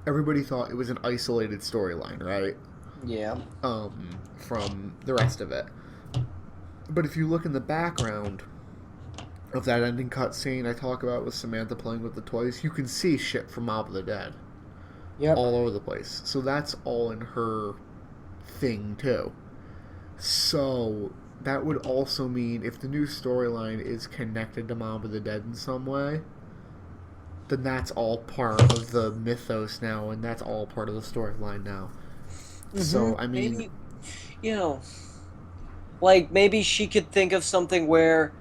[SPEAKER 1] everybody thought it was an isolated storyline, right?
[SPEAKER 2] Yeah.
[SPEAKER 1] From the rest of it. But if you look in the background of that ending cutscene I talk about with Samantha playing with the toys, you can see shit from Mob of the Dead.
[SPEAKER 2] Yep.
[SPEAKER 1] All over the place. So that's all in her thing, too. So that would also mean if the new storyline is connected to Mob of the Dead in some way, then that's all part of the mythos now, and that's all part of the storyline now. Mm-hmm. So, I mean...
[SPEAKER 2] Maybe, like, maybe she could think of something where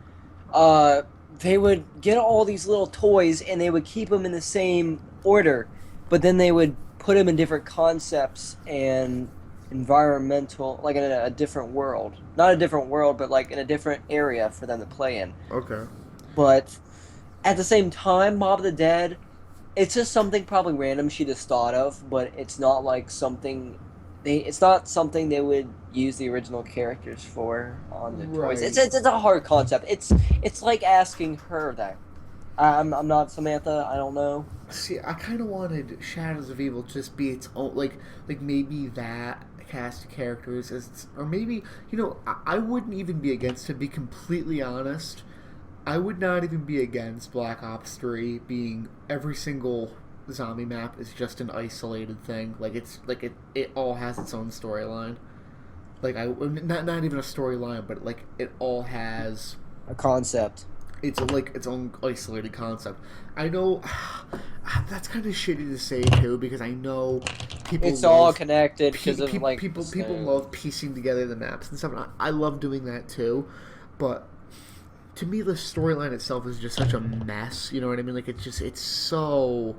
[SPEAKER 2] they would get all these little toys, and they would keep them in the same order, but then they would put them in different concepts and environmental, like in a different world. Not a different world, but like in a different area for them to play in.
[SPEAKER 1] Okay.
[SPEAKER 2] But at the same time, Mob of the Dead, it's just something probably random she just thought of, but it's not like something it's not something they would use the original characters for on the toys. It's a hard concept. It's like asking her that. I'm not Samantha. I don't know.
[SPEAKER 1] See, I kind of wanted Shadows of Evil to just be its own, like maybe that cast of characters or maybe I wouldn't even be against, to be completely honest. I would not even be against Black Ops 3 being every single zombie map is just an isolated thing. Like it's like it all has its own storyline. Like not even a storyline, but like it all has
[SPEAKER 2] a concept.
[SPEAKER 1] It's like its own isolated concept. I know that's kind of shitty to say too, because I know people.
[SPEAKER 2] It's all connected because of like
[SPEAKER 1] people love piecing together the maps and stuff. And I love doing that too, but to me the storyline itself is just such a mess. You know what I mean? Like it's so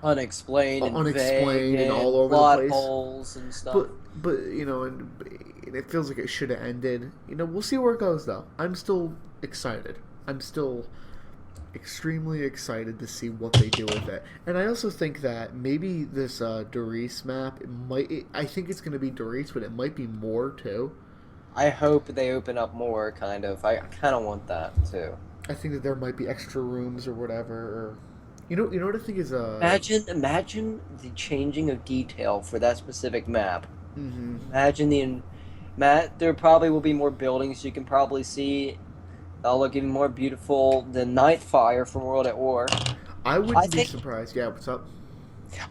[SPEAKER 2] unexplained and
[SPEAKER 1] vague and all over
[SPEAKER 2] plot
[SPEAKER 1] the place.
[SPEAKER 2] Holes and stuff.
[SPEAKER 1] But and it feels like it should have ended. We'll see where it goes though. I'm still excited. I'm still extremely excited to see what they do with it. And I also think that maybe this Doris map, I think it's going to be Doris, but it might be more too.
[SPEAKER 2] I hope they open up more, kind of. I kind of want that, too.
[SPEAKER 1] I think that there might be extra rooms or whatever. Or, you know what I think is
[SPEAKER 2] Imagine the changing of detail for that specific map.
[SPEAKER 1] Mm-hmm.
[SPEAKER 2] Imagine there probably will be more buildings you can probably see. That'll look even more beautiful than Nightfire from World at War.
[SPEAKER 1] I wouldn't be surprised. Yeah, what's up?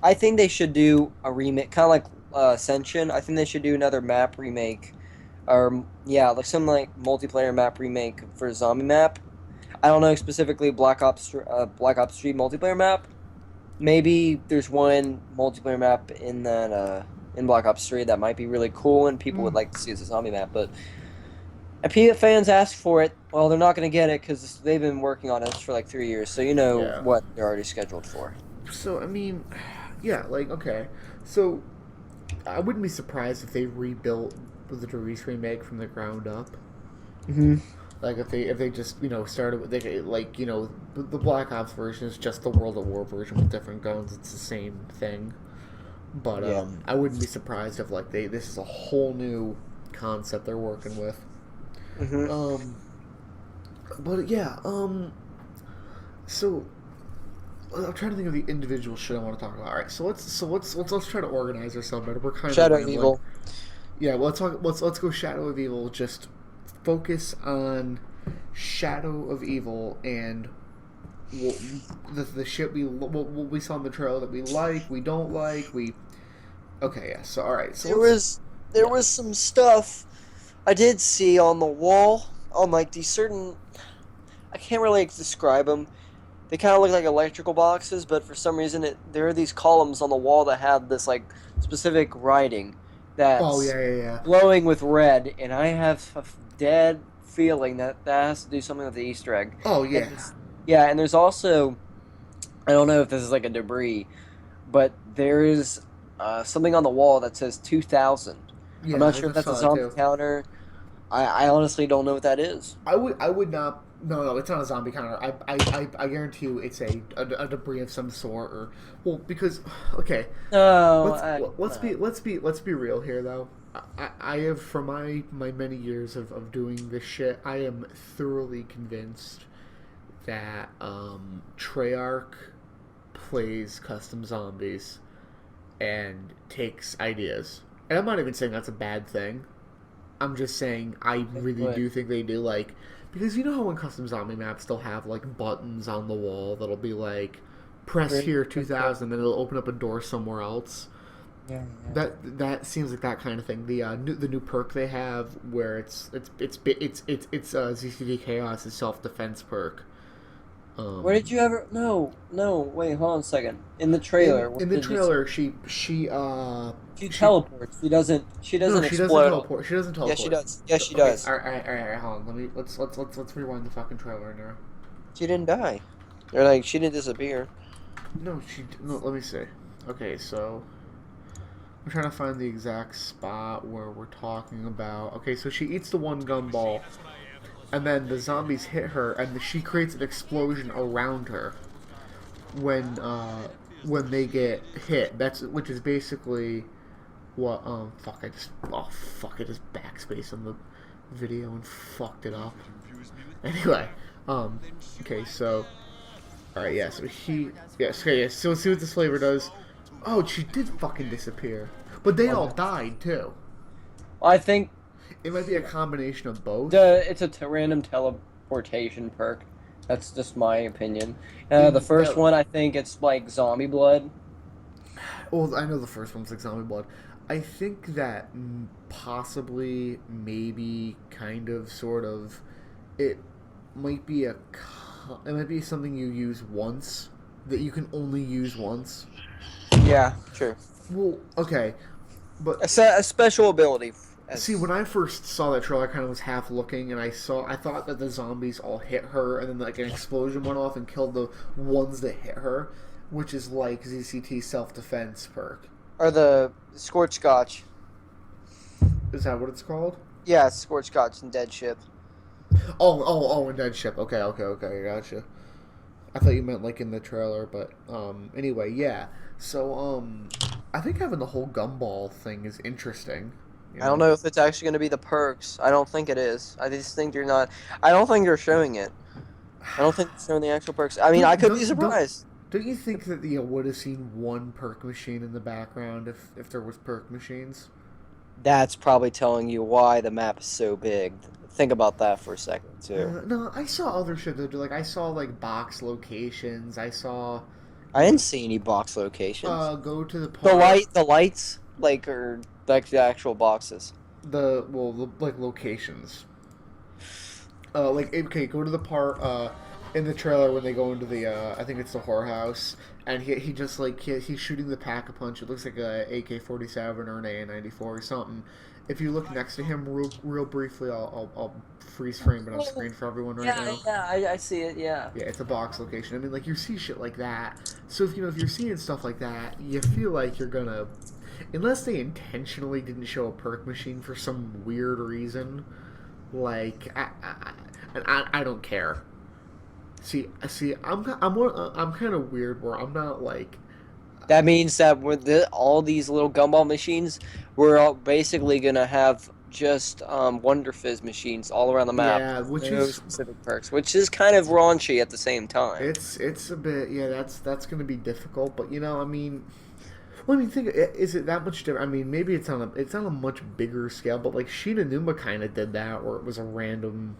[SPEAKER 2] I think they should do a remake, kind of like Ascension. I think they should do another map remake, or yeah, like some like multiplayer map remake for a zombie map. I don't know specifically Black Ops 3 multiplayer map. Maybe there's one multiplayer map in that in Black Ops 3 that might be really cool and people would like to see as a zombie map, but if fans ask for it, well, they're not going to get it because they've been working on it for like 3 years, so you know what they're already scheduled for.
[SPEAKER 1] So, I mean, yeah, like, okay. So, I wouldn't be surprised if they rebuilt the Doris remake from the ground up.
[SPEAKER 2] Mm-hmm.
[SPEAKER 1] Like, if they just, started with, like, the Black Ops version is just the World at War version with different guns. It's the same thing. But, I wouldn't be surprised if, like, this is a whole new concept they're working with.
[SPEAKER 2] Mm-hmm.
[SPEAKER 1] But yeah, so I'm trying to think of the individual shit I want to talk about. All right, so let's try to organize ourselves better. We're kind
[SPEAKER 2] Shadow
[SPEAKER 1] of
[SPEAKER 2] of Evil.
[SPEAKER 1] Yeah, well, let's go Shadow of Evil. Just focus on Shadow of Evil and the shit what we saw in the trailer that we like, we don't like, Okay, yeah. So all right, so
[SPEAKER 2] there was some stuff I did see on the wall, on like these certain, I can't really describe them. They kind of look like electrical boxes, but for some reason there are these columns on the wall that have this like specific writing that's glowing with red, and I have a dead feeling that has to do something with the Easter egg.
[SPEAKER 1] Oh yeah.
[SPEAKER 2] And there's also, I don't know if this is like a debris, but there is something on the wall that says 2000. Yeah, I'm not sure if that's a zombie counter. I honestly don't know what that is.
[SPEAKER 1] I would not. No, it's not a zombie counter. I guarantee you it's a debris of some sort, or because okay.
[SPEAKER 2] No.
[SPEAKER 1] Let's be real here though. I have, for my many years of doing this shit, I am thoroughly convinced that Treyarch plays custom zombies and takes ideas. And I'm not even saying that's a bad thing. I'm just saying I really do think they do, like, because you know how in custom zombie maps they'll have like buttons on the wall that'll be like press here 2000 and it'll open up a door somewhere else. Yeah. That seems like that kind of thing. The new perk they have where it's ZCD Chaos, is self-defense perk.
[SPEAKER 2] Where did you ever? No. Wait, hold on a second. In the trailer.
[SPEAKER 1] In the trailer, she
[SPEAKER 2] teleports. She doesn't. She doesn't explode.
[SPEAKER 1] She doesn't teleport.
[SPEAKER 2] Yes, she does. Yes, she does.
[SPEAKER 1] All right. Hold on. Let's rewind the fucking trailer now.
[SPEAKER 2] She didn't die. Or like she didn't disappear.
[SPEAKER 1] No. Let me see. Okay, so I'm trying to find the exact spot where we're talking about. Okay, so she eats the one gumball. And then the zombies hit her, and she creates an explosion around her when they get hit. Which is basically what. I just backspaced on the video and fucked it up. Anyway, okay, so all right, yeah. So So let's see what this flavor does. Oh, she did fucking disappear, but they all died too.
[SPEAKER 2] I think.
[SPEAKER 1] It might be a combination of both.
[SPEAKER 2] It's a random teleportation perk. That's just my opinion. The first one, I think it's like zombie blood.
[SPEAKER 1] Well, I know the first one's like zombie blood. I think that possibly, maybe, kind of, sort of, it might be something you use once, that you can only use once.
[SPEAKER 2] Yeah, true.
[SPEAKER 1] Well, okay, but
[SPEAKER 2] a special ability.
[SPEAKER 1] See, when I first saw that trailer, I kind of was half looking, and I thought that the zombies all hit her, and then like an explosion went off and killed the ones that hit her, which is like ZCT self-defense perk.
[SPEAKER 2] Or the Scorch Scotch.
[SPEAKER 1] Is that what it's called?
[SPEAKER 2] Yeah, it's Scorch Scotch and Dead Ship.
[SPEAKER 1] Oh, and Dead Ship. Okay, gotcha. I thought you meant like in the trailer, but anyway, yeah. So I think having the whole gumball thing is interesting. You
[SPEAKER 2] I don't
[SPEAKER 1] know,
[SPEAKER 2] know if it's actually going to be the perks. I don't think it is. I just think they're not. I don't think they're showing it. I don't think they're showing the actual perks. I mean, I
[SPEAKER 1] don't
[SPEAKER 2] could be
[SPEAKER 1] don't don't
[SPEAKER 2] surprised.
[SPEAKER 1] don't you think that you would have seen one perk machine in the background if there was perk machines?
[SPEAKER 2] That's probably telling you why the map is so big. Think about that for a second too.
[SPEAKER 1] No, I saw other shit though. Like I saw like box locations. I saw,
[SPEAKER 2] I didn't see any box locations.
[SPEAKER 1] go to the
[SPEAKER 2] The
[SPEAKER 1] park.
[SPEAKER 2] the lights, like, are like the actual boxes.
[SPEAKER 1] The like locations. Like okay, go to the part in the trailer when they go into the I think it's the whorehouse, and he just like he's shooting the pack a punch. It looks like a AK-47 or an AN-94 or something. If you look next to him real briefly, I'll freeze frame it on screen for everyone right
[SPEAKER 2] Yeah,
[SPEAKER 1] now.
[SPEAKER 2] yeah, I see it. Yeah.
[SPEAKER 1] Yeah, it's a box location. I mean, like you see shit like that. So if if you're seeing stuff like that, you feel like you're gonna, unless they intentionally didn't show a perk machine for some weird reason. Like I don't care. See, I'm kind of weird where I'm not like,
[SPEAKER 2] That means that with all these little gumball machines, we're all basically gonna have just Wonder Fizz machines all around the map.
[SPEAKER 1] yeah, which
[SPEAKER 2] No
[SPEAKER 1] is
[SPEAKER 2] specific perks, which is kind of raunchy at the same time.
[SPEAKER 1] it's a bit, yeah, that's gonna be difficult. But I mean, well, I mean, think, is it that much different? I mean, maybe it's on a much bigger scale, but like Sheena Numa kind of did that, where it was a random.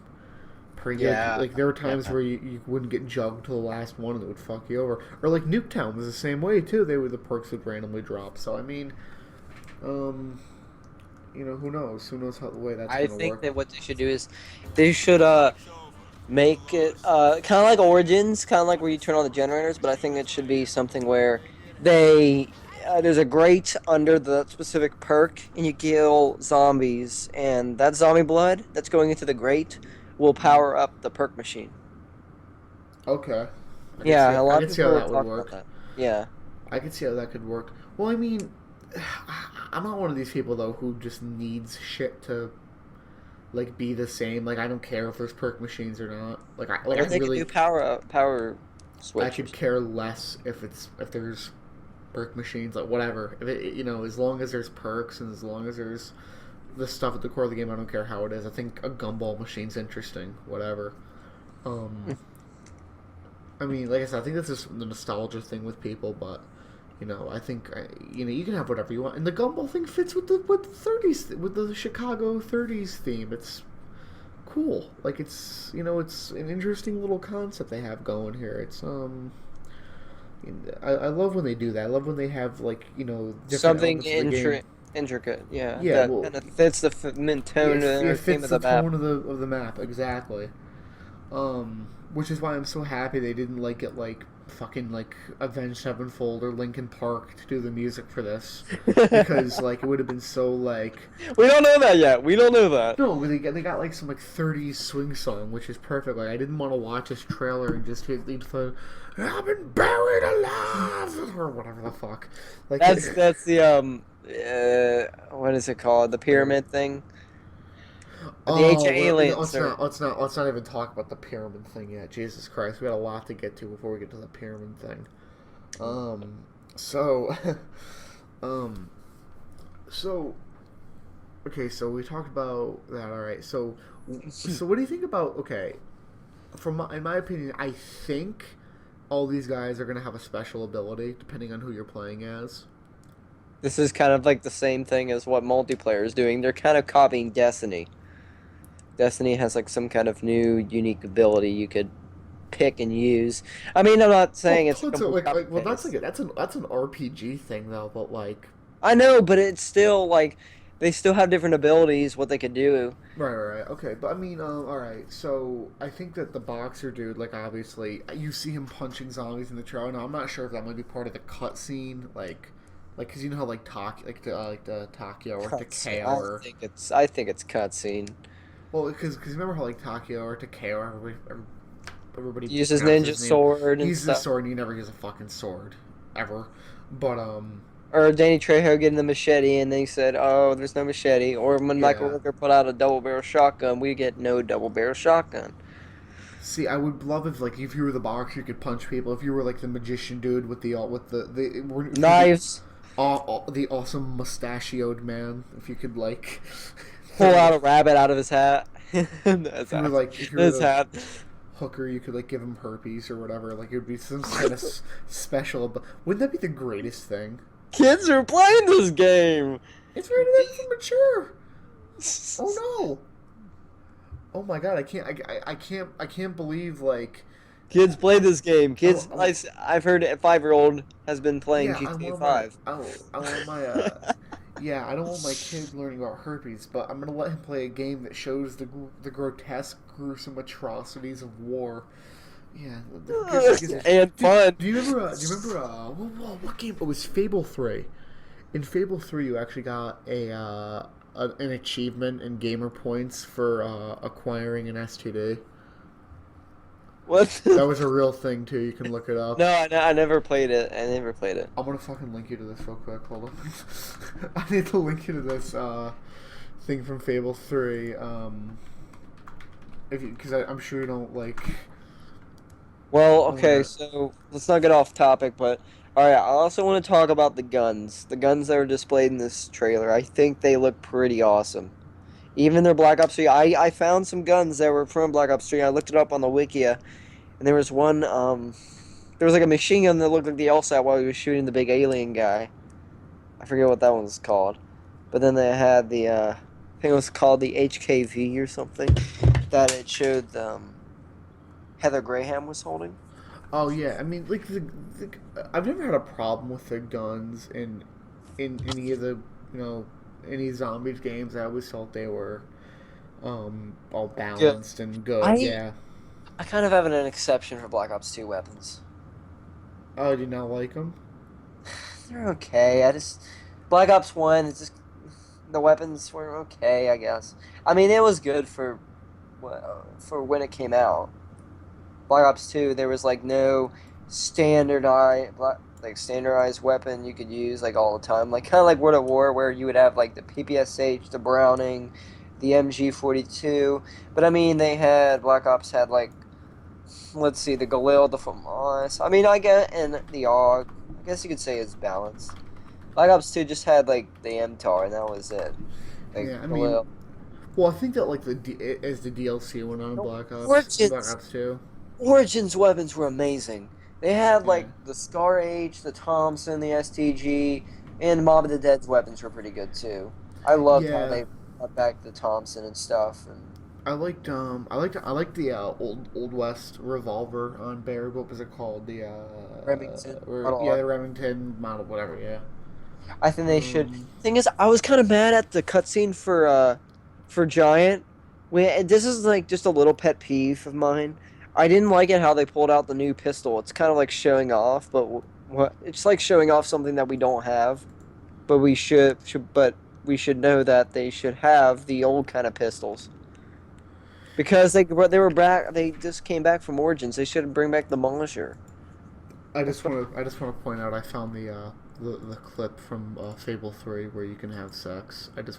[SPEAKER 2] Yeah,
[SPEAKER 1] Like there were times
[SPEAKER 2] yeah.
[SPEAKER 1] where you wouldn't get jugged to the last one and it would fuck you over. Or like Nuketown was the same way too. The perks would randomly drop. So I mean, who knows? Who knows how the way that's
[SPEAKER 2] I
[SPEAKER 1] gonna
[SPEAKER 2] think
[SPEAKER 1] work?
[SPEAKER 2] that what they should do is they should make it kind of like Origins, kind of like where you turn on the generators, but I think it should be something where they there's a grate under the specific perk, and you kill zombies, and that zombie blood that's going into the grate will power up the perk machine.
[SPEAKER 1] Okay.
[SPEAKER 2] Yeah, a
[SPEAKER 1] I
[SPEAKER 2] lot
[SPEAKER 1] can
[SPEAKER 2] of
[SPEAKER 1] see how
[SPEAKER 2] people
[SPEAKER 1] that
[SPEAKER 2] have
[SPEAKER 1] would
[SPEAKER 2] talked about
[SPEAKER 1] work.
[SPEAKER 2] that. Yeah.
[SPEAKER 1] I can see how that could work. Well, I mean, I'm not one of these people though who just needs shit to like be the same. Like I don't care if there's perk machines or not.
[SPEAKER 2] Or
[SPEAKER 1] I
[SPEAKER 2] they could
[SPEAKER 1] really
[SPEAKER 2] do power
[SPEAKER 1] I
[SPEAKER 2] switch.
[SPEAKER 1] could care less if there's perk machines, like whatever. If it, as long as there's perks and as long as there's the stuff at the core of the game, I don't care how it is. I think a gumball machine's interesting. Whatever. Um, I mean, like I said, I think that's just the nostalgia thing with people, but I think you can have whatever you want, and the gumball thing fits with the 30s with the Chicago 30s theme. It's cool. Like it's an interesting little concept they have going here. It's I love when they do that. I love when they have like different
[SPEAKER 2] Something
[SPEAKER 1] elements of the game.
[SPEAKER 2] intricate, yeah,
[SPEAKER 1] Yeah,
[SPEAKER 2] that
[SPEAKER 1] well,
[SPEAKER 2] kind of fits the tone
[SPEAKER 1] it
[SPEAKER 2] or theme
[SPEAKER 1] fits
[SPEAKER 2] of
[SPEAKER 1] the
[SPEAKER 2] the map.
[SPEAKER 1] tone of the map exactly. Which is why I'm so happy they didn't like get like fucking like Avenged Sevenfold or Linkin Park to do the music for this, because like it would have been so like
[SPEAKER 2] We don't know that yet. We don't know that.
[SPEAKER 1] no, they got like some like 30s swing song, which is perfect. Like I didn't want to watch this trailer and just hear the I've been buried alive or whatever the fuck. Like
[SPEAKER 2] That's the what is it called? The pyramid thing. The ancient aliens.
[SPEAKER 1] Let's not even talk about the pyramid thing yet. Jesus Christ, we got a lot to get to before we get to the pyramid thing. So, so, okay, so we talked about that. All right, so what do you think about? Okay, in my opinion, I think all these guys are gonna have a special ability depending on who you're playing as.
[SPEAKER 2] This is kind of like the same thing as what multiplayer is doing. They're kind of copying Destiny. Destiny has like some kind of new unique ability you could pick and use. I mean, I'm not saying it's a complete
[SPEAKER 1] well,
[SPEAKER 2] copy-paste.
[SPEAKER 1] that's an RPG thing though, but like.
[SPEAKER 2] I know, but it's still like they still have different abilities, what they could do.
[SPEAKER 1] Right. Okay, but I mean, all right. So I think that the boxer dude, like, obviously, you see him punching zombies in the trailer. Now I'm not sure if that might be part of the cutscene, because you know how like the Takio or Takeo or
[SPEAKER 2] I think it's cutscene.
[SPEAKER 1] well, because remember how like Takio or Takeo, everybody
[SPEAKER 2] He uses
[SPEAKER 1] pronounces
[SPEAKER 2] ninja
[SPEAKER 1] his name.
[SPEAKER 2] sword
[SPEAKER 1] He
[SPEAKER 2] and
[SPEAKER 1] uses a
[SPEAKER 2] stuff.
[SPEAKER 1] sword and he never uses a fucking sword ever. But
[SPEAKER 2] Or Danny Trejo getting the machete, and they said, "Oh, there's no machete." Or when Michael
[SPEAKER 1] Yeah.
[SPEAKER 2] Rooker put out a double barrel shotgun, we get no double barrel shotgun.
[SPEAKER 1] See, I would love if you were the boxer, you could punch people. If you were like the magician dude with the
[SPEAKER 2] Knives.
[SPEAKER 1] the awesome mustachioed man, if you could like
[SPEAKER 2] Pull out a rabbit out of his hat. That's
[SPEAKER 1] if you were
[SPEAKER 2] his
[SPEAKER 1] the
[SPEAKER 2] hat.
[SPEAKER 1] hooker, you could like give him herpes or whatever. Like it would be some kind of special. But wouldn't that be the greatest thing?
[SPEAKER 2] Kids are playing this game.
[SPEAKER 1] It's rated for mature. Oh no! Oh my god! I can't believe like.
[SPEAKER 2] Kids play this game. Kids,
[SPEAKER 1] Oh.
[SPEAKER 2] I've heard a 5-year-old has been playing
[SPEAKER 1] Yeah,
[SPEAKER 2] GTA 5.
[SPEAKER 1] I want my yeah, I don't want my kid learning about herpes, but I'm gonna let him play a game that shows the grotesque, gruesome atrocities of war. Yeah,
[SPEAKER 2] And fun.
[SPEAKER 1] Do you remember? What game? It was Fable 3. In Fable 3, you actually got an achievement in gamer points for acquiring an STD.
[SPEAKER 2] What?
[SPEAKER 1] That was a real thing too. You can look it up.
[SPEAKER 2] No, I never played it. I never played it.
[SPEAKER 1] I'm gonna fucking link you to this real quick. Hold on. I need to link you to this thing from Fable 3. Because I'm sure you don't like.
[SPEAKER 2] Well, okay,
[SPEAKER 1] Yeah.
[SPEAKER 2] so let's not get off topic, but alright, I also want to talk about the guns. The guns that were displayed in this trailer. I think they look pretty awesome. Even their Black Ops 3. I found some guns that were from Black Ops 3. I looked it up on the Wikia, and there was one, there was like a machine gun that looked like the LSAT while he was shooting the big alien guy. I forget what that one was called. But then they had the, I think it was called the HKV or something, that it showed, Heather Graham was holding.
[SPEAKER 1] Oh yeah, I mean, like I've never had a problem with the guns in any of the any zombies games. I always felt they were all balanced and good. Yeah.
[SPEAKER 2] I kind of have an exception for Black Ops 2 weapons.
[SPEAKER 1] Oh, do you not like them?
[SPEAKER 2] They're okay. Black Ops 1, it's just the weapons were okay, I guess. I mean, it was good for when it came out. Black Ops 2, there was like no standardized weapon you could use like all the time, like kind of like World at War, where you would have like the PPSH, the Browning, the MG42. But I mean, Black Ops had like, let's see, the Galil, the FAMAS. I mean, and the AUG. I guess you could say it's balanced. Black Ops 2 just had like the MTAR, and that was it. Like,
[SPEAKER 1] Yeah, I mean, well, I think that like as the DLC went on Black Ops 2.
[SPEAKER 2] Origins weapons were amazing. They had like the Scar H, the Thompson, the STG, and Mob of the Dead's weapons were pretty good too. I loved how they brought back the Thompson and stuff. And
[SPEAKER 1] I liked the old West revolver on Bear. What was it called? The
[SPEAKER 2] Remington.
[SPEAKER 1] the Remington model, whatever. Yeah.
[SPEAKER 2] I think they should. Thing is, I was kind of mad at the cutscene for Giant. This is like just a little pet peeve of mine. I didn't like it how they pulled out the new pistol. It's kind of like showing off, but it's like showing off something that we don't have. But we should know that they should have the old kind of pistols. Because they were back. They just came back from Origins. They should bring back the Demolisher.
[SPEAKER 1] I just want to point out I found the clip from Fable 3 where you can have sex. If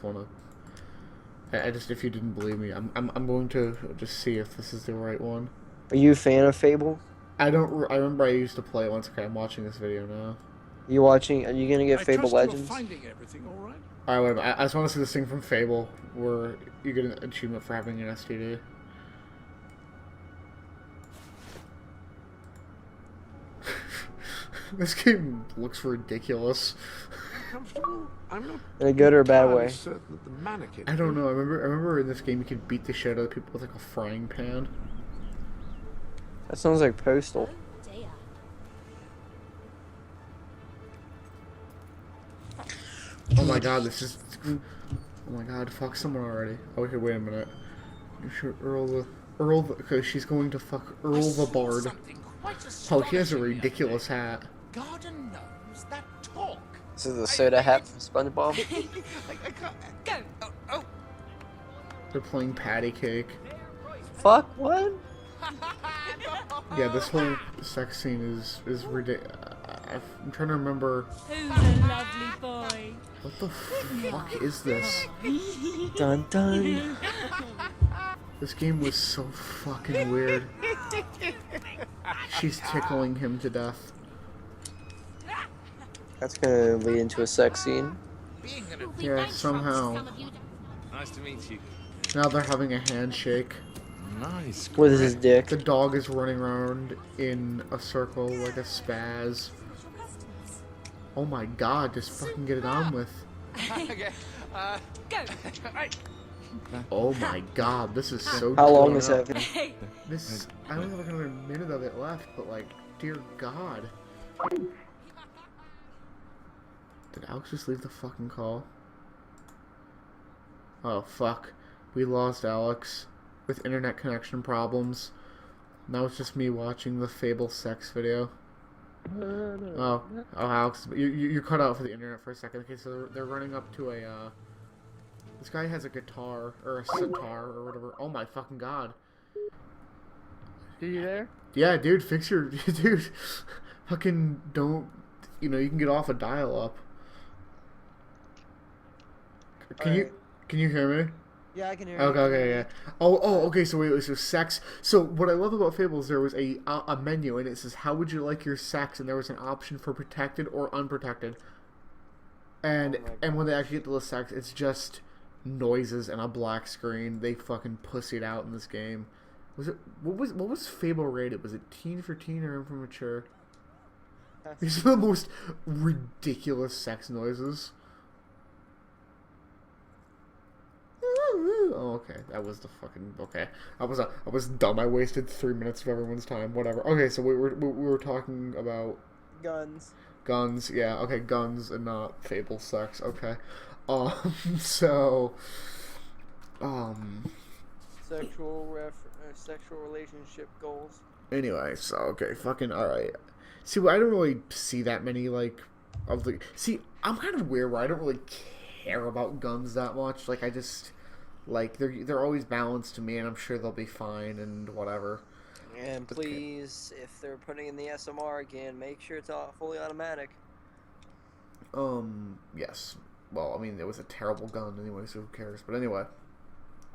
[SPEAKER 1] you didn't believe me, I'm going to just see if this is the right one.
[SPEAKER 2] Are you a fan of Fable?
[SPEAKER 1] I remember I used to play it once. Okay, I'm watching this video now.
[SPEAKER 2] Are you gonna get Fable Legends?
[SPEAKER 3] Finding everything all right?
[SPEAKER 1] Alright, wait a minute. I just want to see this thing from Fable where you get an achievement for having an STD. This game looks ridiculous.
[SPEAKER 3] Comfortable? I'm not
[SPEAKER 2] In a good or bad way?
[SPEAKER 3] certain that the mannequin.
[SPEAKER 1] I don't know. I remember in this game you could beat the shit out of people with like a frying pan.
[SPEAKER 2] That sounds like Postal.
[SPEAKER 1] Oh my god, this is. Oh my god, fuck someone already. Oh, okay, wait a minute. You should because she's going to fuck Earl the Bard. Oh, he has a ridiculous hat.
[SPEAKER 4] Garden gnomes that talk.
[SPEAKER 2] This is the soda hat from SpongeBob.
[SPEAKER 4] I can't. Oh.
[SPEAKER 1] They're playing patty cake.
[SPEAKER 2] Fuck, what?
[SPEAKER 1] Yeah, this whole sex scene is ridiculous. I'm trying to remember.
[SPEAKER 5] Who's a lovely boy?
[SPEAKER 1] What the fuck is this?
[SPEAKER 2] Dun dun.
[SPEAKER 1] This game was so fucking weird. She's tickling him to death.
[SPEAKER 2] That's gonna lead into a sex scene.
[SPEAKER 1] Yeah, somehow.
[SPEAKER 4] Nice to meet you.
[SPEAKER 1] Now they're having a handshake.
[SPEAKER 4] Nice.
[SPEAKER 2] With his dick.
[SPEAKER 1] The dog is running around in a circle like a spaz. Oh my god, just fucking get it on with.
[SPEAKER 4] Okay.
[SPEAKER 5] Go.
[SPEAKER 1] Oh my god, this is so
[SPEAKER 2] How long
[SPEAKER 1] torn
[SPEAKER 2] is
[SPEAKER 1] up.
[SPEAKER 2] that?
[SPEAKER 5] Hey.
[SPEAKER 1] This, I only have like another minute of it left, but like, dear god. Did Alex just leave the fucking call? Oh fuck. We lost Alex with internet connection problems. Now it's just me watching the Fable sex video. Oh, Alex, you cut out for the internet for a second. Okay, so they're running up to a, this guy has a guitar, or a sitar, or whatever. Oh my fucking god.
[SPEAKER 2] Are you there?
[SPEAKER 1] Yeah, dude, fix your, dude, fucking don't, you know, you can get off a dial-up. Can you hear me?
[SPEAKER 2] Yeah, I can hear
[SPEAKER 1] Okay, yeah. Okay, so wait, so sex. So what I love about Fable is there was a menu, and it says, how would you like your sex? And there was an option for protected or unprotected. And when they actually get to the sex, it's just noises and a black screen. They fucking pussied out in this game. What was Fable rated? Was it teen for teen or for mature? These are the most ridiculous sex noises. Oh, okay. That was the fucking okay. I was dumb. I wasted 3 minutes of everyone's time. Whatever. Okay, so we were talking about
[SPEAKER 2] Guns.
[SPEAKER 1] guns. Yeah. Okay, guns and not Fable sex. Okay. So.
[SPEAKER 2] Sexual relationship goals.
[SPEAKER 1] Anyway, so okay, fucking all right. See, I don't really see that many like of the. See, I'm kind of weird where I don't really care about guns that much. Like I just. Like, they're always balanced to me, and I'm sure they'll be fine and whatever.
[SPEAKER 2] And please, if they're putting in the SMR again, make sure it's fully automatic.
[SPEAKER 1] Yes. Well, I mean, it was a terrible gun anyway, so who cares? But anyway.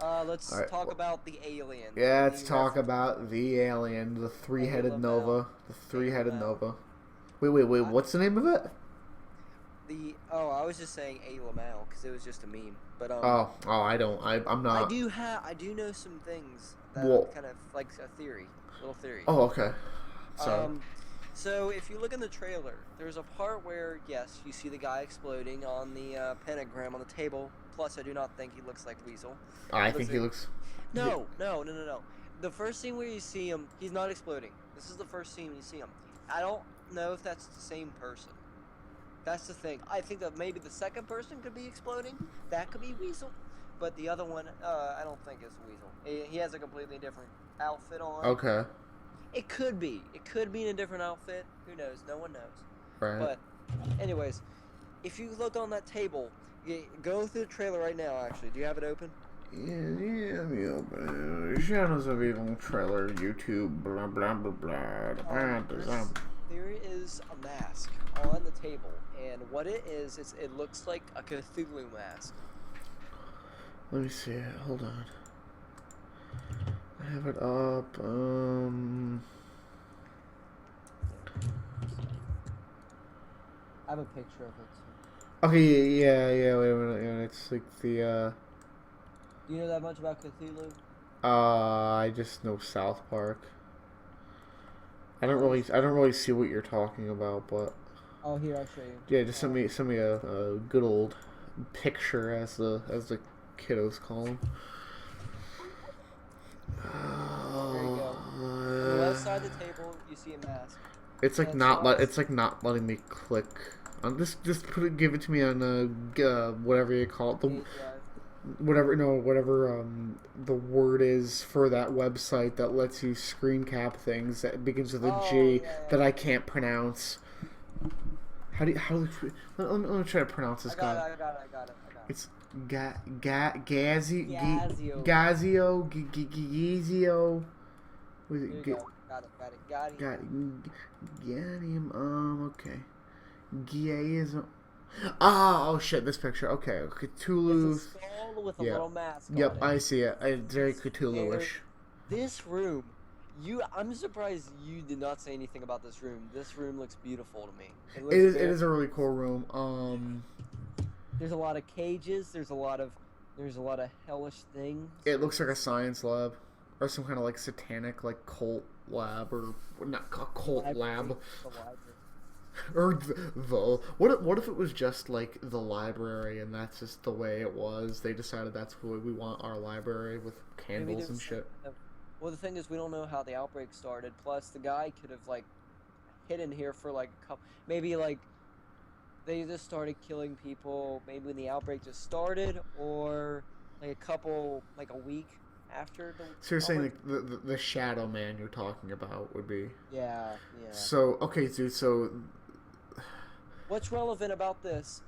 [SPEAKER 2] Let's talk about the alien.
[SPEAKER 1] Yeah, let's talk about the alien, the three-headed Nova. The three-headed Nova. Wait, what's the name of it?
[SPEAKER 2] I was just saying A. Lamau because it was just a meme. But
[SPEAKER 1] I'm not.
[SPEAKER 2] I do know some things that are kind of like a little theory.
[SPEAKER 1] Oh, okay. So.
[SPEAKER 2] So if you look in the trailer, there's a part where yes, you see the guy exploding on the pentagram on the table. Plus, I do not think he looks like Weasel.
[SPEAKER 1] I think he looks.
[SPEAKER 2] No. The first scene where you see him, he's not exploding. This is the first scene you see him. I don't know if that's the same person. That's the thing. I think that maybe the second person could be exploding. That could be Weasel. But the other one, I don't think is Weasel. He has a completely different outfit on.
[SPEAKER 1] Okay.
[SPEAKER 2] It could be. It could be in a different outfit. Who knows? No one knows.
[SPEAKER 1] Right.
[SPEAKER 2] But, anyways, if you look on that table, go through the trailer right now, actually. Do you have it open?
[SPEAKER 1] Yeah, let me open it. Shadows of Evil trailer, YouTube, blah, blah, blah, blah.
[SPEAKER 2] There is a mask on the table, and what it is it looks like a Cthulhu mask.
[SPEAKER 1] Let me see it. Hold on. I have it up.
[SPEAKER 2] I have a picture of it.
[SPEAKER 1] Okay, yeah. Wait a minute. Yeah, it's like the.
[SPEAKER 2] Do you know that much about Cthulhu?
[SPEAKER 1] I just know South Park. I don't really see what you're talking about, but.
[SPEAKER 2] Oh, here I'll show you.
[SPEAKER 1] Yeah, just send me a good old picture, as the kiddos call them.
[SPEAKER 2] There you go. On the left side of the table, you see a mask.
[SPEAKER 1] It's like not letting me click. Just give it to me on whatever you call it, whatever the word is for that website that lets you screen cap things that begins with a G that I can't pronounce. Let me try to pronounce this guy.
[SPEAKER 2] I got it.
[SPEAKER 1] It's Gazio. Was it?
[SPEAKER 2] Got it.
[SPEAKER 1] Okay. Giaism. Oh shit! This picture. Okay, Cthulhu.
[SPEAKER 2] It's a skull with a little mask.
[SPEAKER 1] Yep,
[SPEAKER 2] on it.
[SPEAKER 1] I see it. It's very Cthulhu-ish.
[SPEAKER 2] This room, I'm surprised you did not say anything about this room. This room looks beautiful to me. It
[SPEAKER 1] It
[SPEAKER 2] looks
[SPEAKER 1] is. It
[SPEAKER 2] very,
[SPEAKER 1] is a really cool room.
[SPEAKER 2] there's a lot of cages. There's a lot of hellish things.
[SPEAKER 1] It looks like a science lab, or some kind of like satanic like cult lab, or not a cult lab,
[SPEAKER 2] The library.
[SPEAKER 1] or what if it was just like the library, and that's just the way it was. They decided that's what we want our library with
[SPEAKER 2] Maybe
[SPEAKER 1] candles and
[SPEAKER 2] there's
[SPEAKER 1] shit.
[SPEAKER 2] well, the thing is, we don't know how the outbreak started. Plus, the guy could have like hidden here for like a couple. Maybe like they just started killing people. Maybe when the outbreak just started, or like a week after the.
[SPEAKER 1] So you're saying
[SPEAKER 2] outbreak.
[SPEAKER 1] like the Shadow Man you're talking about would be.
[SPEAKER 2] Yeah.
[SPEAKER 1] So okay, dude. So
[SPEAKER 2] What's relevant about this?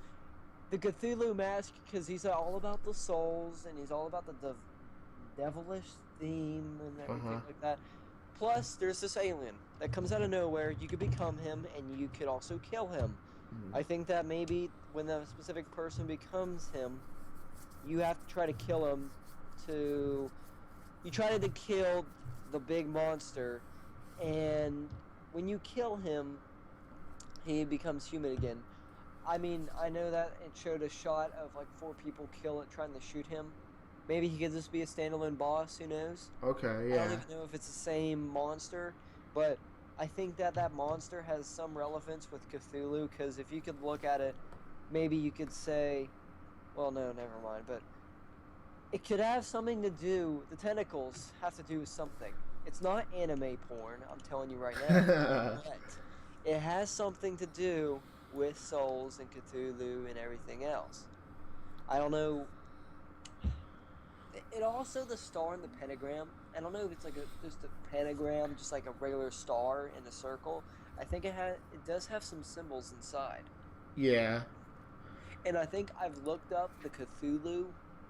[SPEAKER 2] The Cthulhu mask, because he's all about the souls and he's all about the devilish theme and everything like that. Plus, there's this alien that comes out of nowhere. You could become him, and you could also kill him. I think that maybe when the specific person becomes him, you have to try to kill him to... You try to kill the big monster, and when you kill him, he becomes human again. I mean, I know that it showed a shot of like 4 people trying to shoot him. Maybe he could just be a standalone boss, who knows?
[SPEAKER 1] okay,
[SPEAKER 2] I don't
[SPEAKER 1] yeah.
[SPEAKER 2] even know if it's the same monster, but I think that monster has some relevance with Cthulhu, because if you could look at it, maybe you could say, well, no, never mind, but it could have something to do, the tentacles have to do with something. It's not anime porn, I'm telling you right now, but it has something to do with souls and Cthulhu and everything else. I don't know. It also, the star and the pentagram, I don't know if it's like just a pentagram, just like a regular star in a circle. I think it does have some symbols inside.
[SPEAKER 1] Yeah.
[SPEAKER 2] And I think I've looked up the Cthulhu.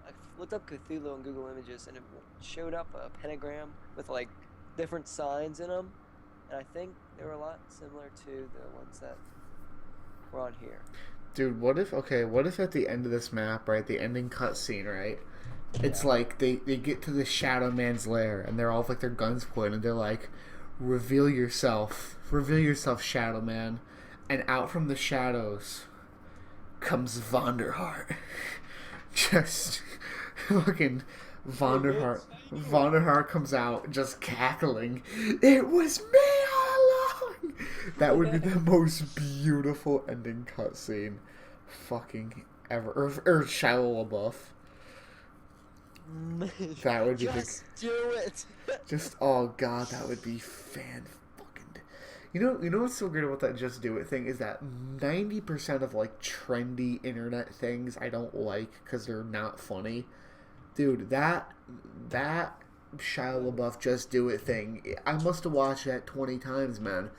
[SPEAKER 2] I've looked up Cthulhu on Google Images, and it showed up a pentagram with like different signs in them. And I think they were a lot similar to the ones that were on here.
[SPEAKER 1] Dude, what if at the end of this map, right, the ending cutscene, right, it's like they get to the Shadow Man's lair, and they're all with, like, their guns pointed, and they're like, reveal yourself, Shadow Man, and out from the shadows comes Vonderhart. Just fucking Vonderhart comes out just cackling. It was me all along. That would be the most beautiful ending cutscene fucking ever. Or Shia LaBeouf. That would be
[SPEAKER 2] Just do it.
[SPEAKER 1] just, oh god, that would be fan fucking. You know what's so great about that Just Do It thing is that 90% of like trendy internet things I don't like because they're not funny. Dude, that Shia LaBeouf Just Do It thing, I must have watched that 20 times, man.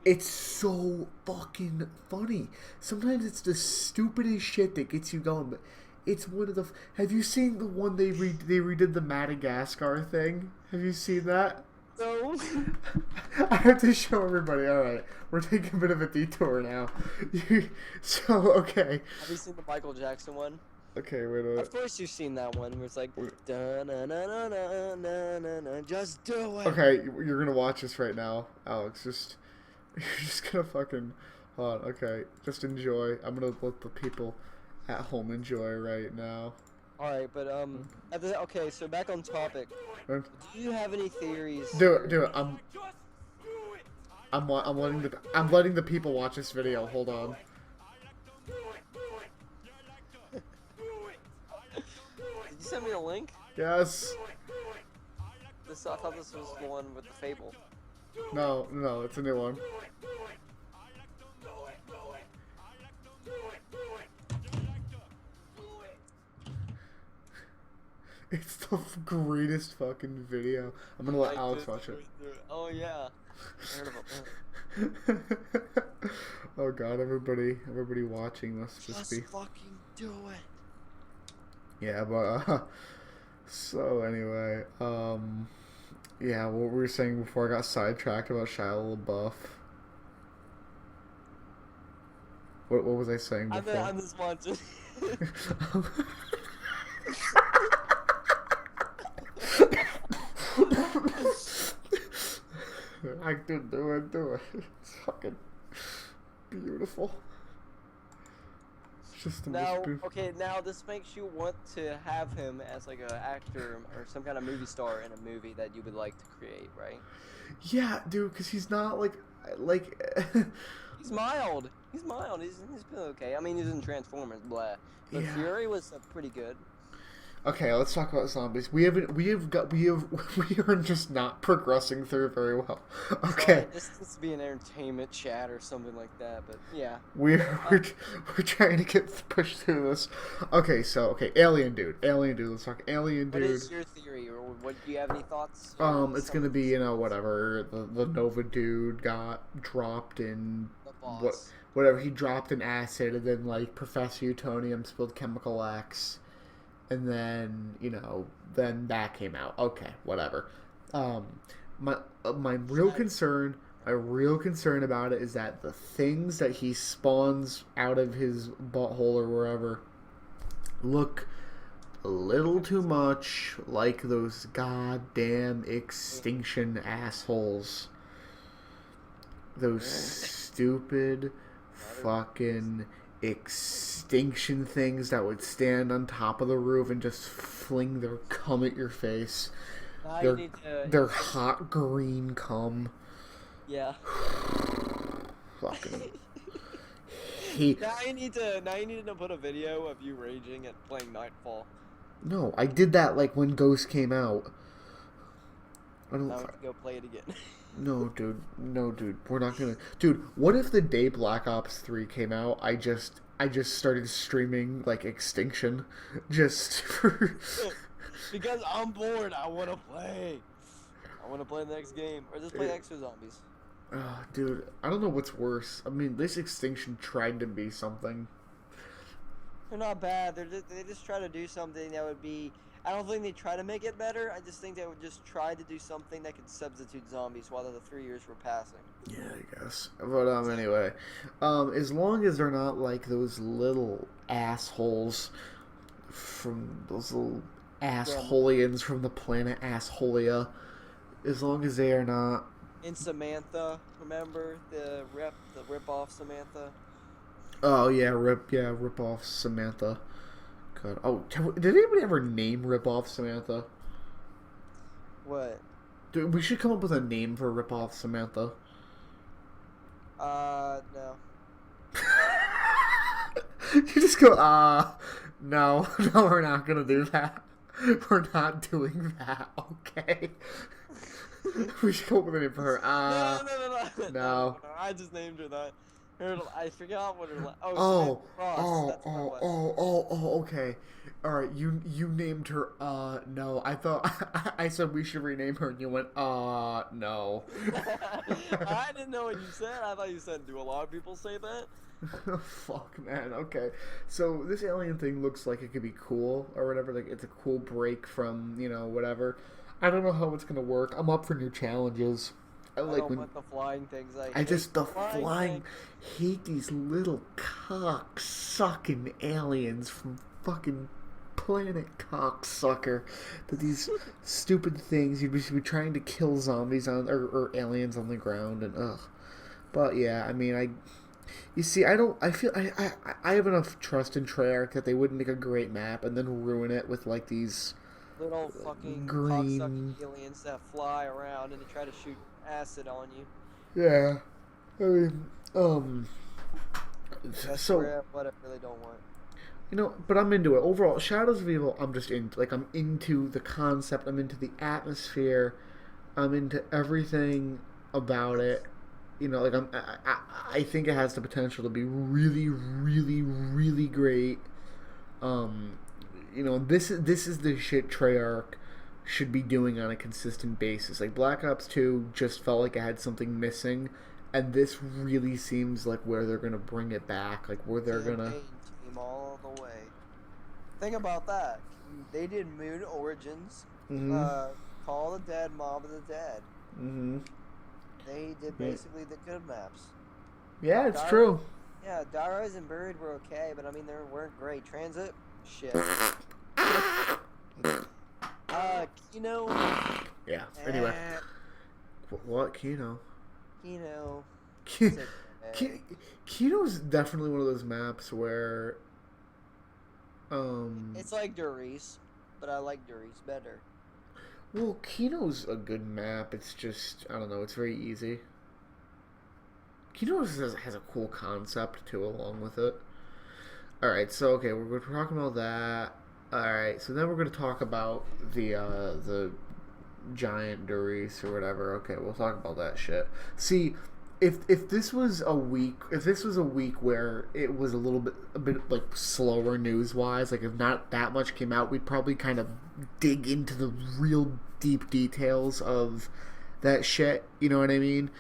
[SPEAKER 1] It's so fucking funny. Sometimes it's the stupidest shit that gets you going, but it's one of the... Have you seen the one they redid the Madagascar thing? Have you seen that?
[SPEAKER 2] No.
[SPEAKER 1] I have to show everybody. Alright, we're taking a bit of a detour now. So, okay.
[SPEAKER 2] Have you seen the Michael Jackson one?
[SPEAKER 1] Okay, wait a minute.
[SPEAKER 2] Of course you've seen that one where it's like, da na na na na na na na, just do it.
[SPEAKER 1] Okay, you're gonna watch this right now, Alex. You're just gonna fucking... Hold on, okay. Just enjoy. I'm gonna let the people at home enjoy right now.
[SPEAKER 2] Alright, but, okay, so back on topic. Do you have any theories?
[SPEAKER 1] Do it. I'm letting the people watch this video. Hold on.
[SPEAKER 2] Did you send me a link?
[SPEAKER 1] Yes.
[SPEAKER 2] I thought this was the one with the fable.
[SPEAKER 1] No, it's a new one. It's the greatest fucking video. I'm gonna let Alex watch it.
[SPEAKER 2] Oh yeah. I heard about that.
[SPEAKER 1] Oh god, everybody watching must just be...
[SPEAKER 2] fucking do it.
[SPEAKER 1] Yeah, but so anyway, yeah, what we were saying before I got sidetracked about Shia LaBeouf. What was I saying before?
[SPEAKER 2] I'm just watching.
[SPEAKER 1] Dude, do it. It's fucking beautiful. It's just the most
[SPEAKER 2] Now,
[SPEAKER 1] beautiful.
[SPEAKER 2] okay, now this makes you want to have him as like an actor or some kind of movie star in a movie that you would like to create, right?
[SPEAKER 1] Yeah, dude, because he's not like.
[SPEAKER 2] He's mild. He's mild. He's been okay. I mean, he's in Transformers, blah. But
[SPEAKER 1] Yeah.
[SPEAKER 2] Fury was pretty good.
[SPEAKER 1] Okay, let's talk about zombies. We are just not progressing through very well. Okay.
[SPEAKER 2] Sorry, this needs to be an entertainment chat or something like that, but yeah.
[SPEAKER 1] We're trying to get pushed through this. Okay, Alien Dude. Let's talk Alien Dude.
[SPEAKER 2] What is your theory, or what? Do you have any thoughts?
[SPEAKER 1] It's gonna be whatever the Nova Dude got dropped in
[SPEAKER 2] The boss.
[SPEAKER 1] whatever he dropped in acid, and then like Professor Utonium spilled Chemical X, and then then that came out. Okay, whatever. My real concern about it is that the things that he spawns out of his butthole or wherever look a little too much like those goddamn extinction assholes. Those stupid fucking extinction things that would stand on top of the roof and just fling their cum at your face. Their hot green cum.
[SPEAKER 2] Yeah.
[SPEAKER 1] Fucking.
[SPEAKER 2] Now you need to put a video of you raging at playing Nightfall.
[SPEAKER 1] No, I did that like when Ghost came out. I don't.
[SPEAKER 2] Now we have to go play it again.
[SPEAKER 1] No, dude. We're not gonna. Dude, what if the day Black Ops 3 came out, I just started streaming like Extinction, just for.
[SPEAKER 2] Because I'm bored. I want to play. I want to play the next game, or just play Exo Zombies.
[SPEAKER 1] Dude, I don't know what's worse. I mean, this Extinction tried to be something.
[SPEAKER 2] They're not bad. They just try to do something that would be. I don't think they try to make it better. I just think they would just try to do something that could substitute zombies while the 3 years were passing.
[SPEAKER 1] Yeah, I guess. But anyway, as long as they're not like those little assholes from those little assholians from the planet Assholia, as long as they are not.
[SPEAKER 2] In Samantha, remember the rip off Samantha?
[SPEAKER 1] Oh yeah, rip off Samantha. God. Oh, did anybody ever name Rip Off Samantha?
[SPEAKER 2] What?
[SPEAKER 1] Dude, we should come up with a name for Rip Off Samantha.
[SPEAKER 2] No.
[SPEAKER 1] You just go, no, we're not gonna do that. We're not doing that, okay? We should come up with a name for her. No.
[SPEAKER 2] I just named her that. I forgot what her.
[SPEAKER 1] Okay. All right, you named her. No. I thought I said we should rename her, and you went, no.
[SPEAKER 2] I didn't know what you said. I thought you said, do a lot of people say that?
[SPEAKER 1] Fuck, man. Okay. So this alien thing looks like it could be cool or whatever. Like it's a cool break from whatever. I don't know how it's gonna work. I'm up for new challenges.
[SPEAKER 2] I don't want the flying things.
[SPEAKER 1] The flying. Hate these little cock-sucking aliens from fucking planet cocksucker. That these stupid things you'd be trying to kill zombies on or aliens on the ground and ugh. But yeah, I mean you see, I have enough trust in Treyarch that they wouldn't make a great map and then ruin it with like these
[SPEAKER 2] little fucking
[SPEAKER 1] green
[SPEAKER 2] cocksucking aliens that fly around and they try to shoot acid on you.
[SPEAKER 1] Yeah, I mean,
[SPEAKER 2] That's
[SPEAKER 1] so
[SPEAKER 2] what I really don't want.
[SPEAKER 1] But I'm into it. Overall, Shadows of Evil, I'm just into. Like, I'm into the concept. I'm into the atmosphere. I'm into everything about it. Like I think it has the potential to be really, really, really great. This is the shit Treyarch should be doing on a consistent basis. Like Black Ops 2 just felt like it had something missing, and this really seems like where they're gonna bring it back. Like where they're gonna
[SPEAKER 2] team all the way. Think about that. They did Moon Origins, Call of the Dead, Mob of the Dead.
[SPEAKER 1] Mm-hmm.
[SPEAKER 2] They did basically the good maps.
[SPEAKER 1] Yeah, it's true.
[SPEAKER 2] Yeah, Rise and Buried were okay, but I mean they weren't great. Transit, shit. Kino.
[SPEAKER 1] Yeah. Anyway, what Kino?
[SPEAKER 2] Kino.
[SPEAKER 1] Ki-
[SPEAKER 2] It's okay.
[SPEAKER 1] Kino's definitely one of those maps where,
[SPEAKER 2] It's like Doris, but I like Doris better.
[SPEAKER 1] well, Kino's a good map. It's just, I don't know, it's very easy. Kino has a cool concept too, along with it. All right, so okay, we're talking about that. All right, so then we're going to talk about the giant Doris or whatever. Okay, we'll talk about that shit. See, if this was a week where it was a bit like slower news wise, like if not that much came out, we'd probably kind of dig into the real deep details of that shit. You know what I mean?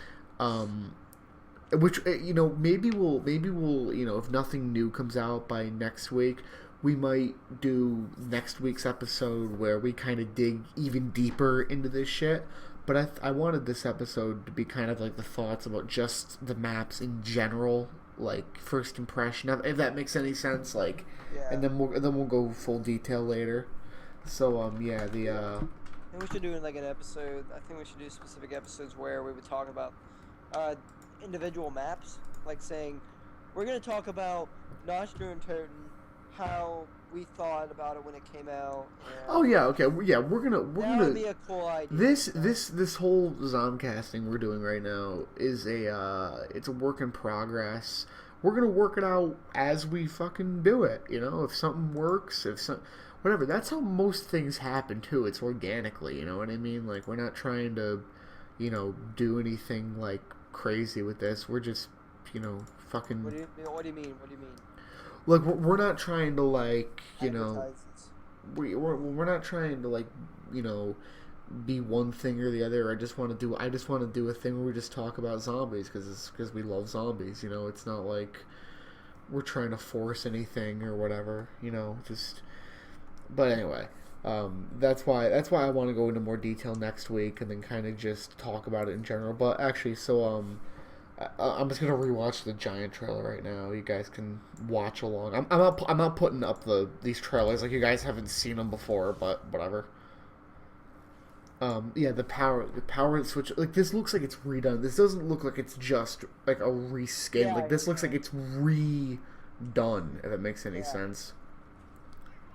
[SPEAKER 1] Which maybe we'll if nothing new comes out by next week, we might do next week's episode where we kind of dig even deeper into this shit. But I wanted this episode to be kind of like the thoughts about just the maps in general, like first impression, if that makes any sense. Like,
[SPEAKER 2] Yeah.
[SPEAKER 1] and then we'll go full detail later. So yeah,
[SPEAKER 2] And we should do like an episode. I think we should do specific episodes where we would talk about individual maps, like saying we're gonna talk about Nostra and Toten, how we thought about it when it came out.
[SPEAKER 1] oh yeah, okay, yeah, we're
[SPEAKER 2] That
[SPEAKER 1] gonna
[SPEAKER 2] would be a cool idea.
[SPEAKER 1] this whole Zombcasting we're doing right now is it's a work in progress. We're gonna work it out as we fucking do it. You know, if something works, whatever. That's how most things happen too. It's organically. You know what I mean? Like we're not trying to, do anything like crazy with this. We're just, fucking.
[SPEAKER 2] What do you mean?
[SPEAKER 1] Like we're not trying to like,
[SPEAKER 2] Advertises.
[SPEAKER 1] we're not trying to like, be one thing or the other. I just want to do a thing where we just talk about zombies because we love zombies. It's not like we're trying to force anything or whatever. Just. But anyway, that's why I want to go into more detail next week and then kind of just talk about it in general. But actually, so I'm just gonna rewatch the Giant trailer right now. You guys can watch along. I'm not putting up these trailers like you guys haven't seen them before, but whatever. Yeah, the power switch. Like this looks like it's redone. This doesn't look like it's just like a reskin.
[SPEAKER 2] Yeah,
[SPEAKER 1] like this looks like it's redone. If it makes any
[SPEAKER 2] Yeah.
[SPEAKER 1] sense.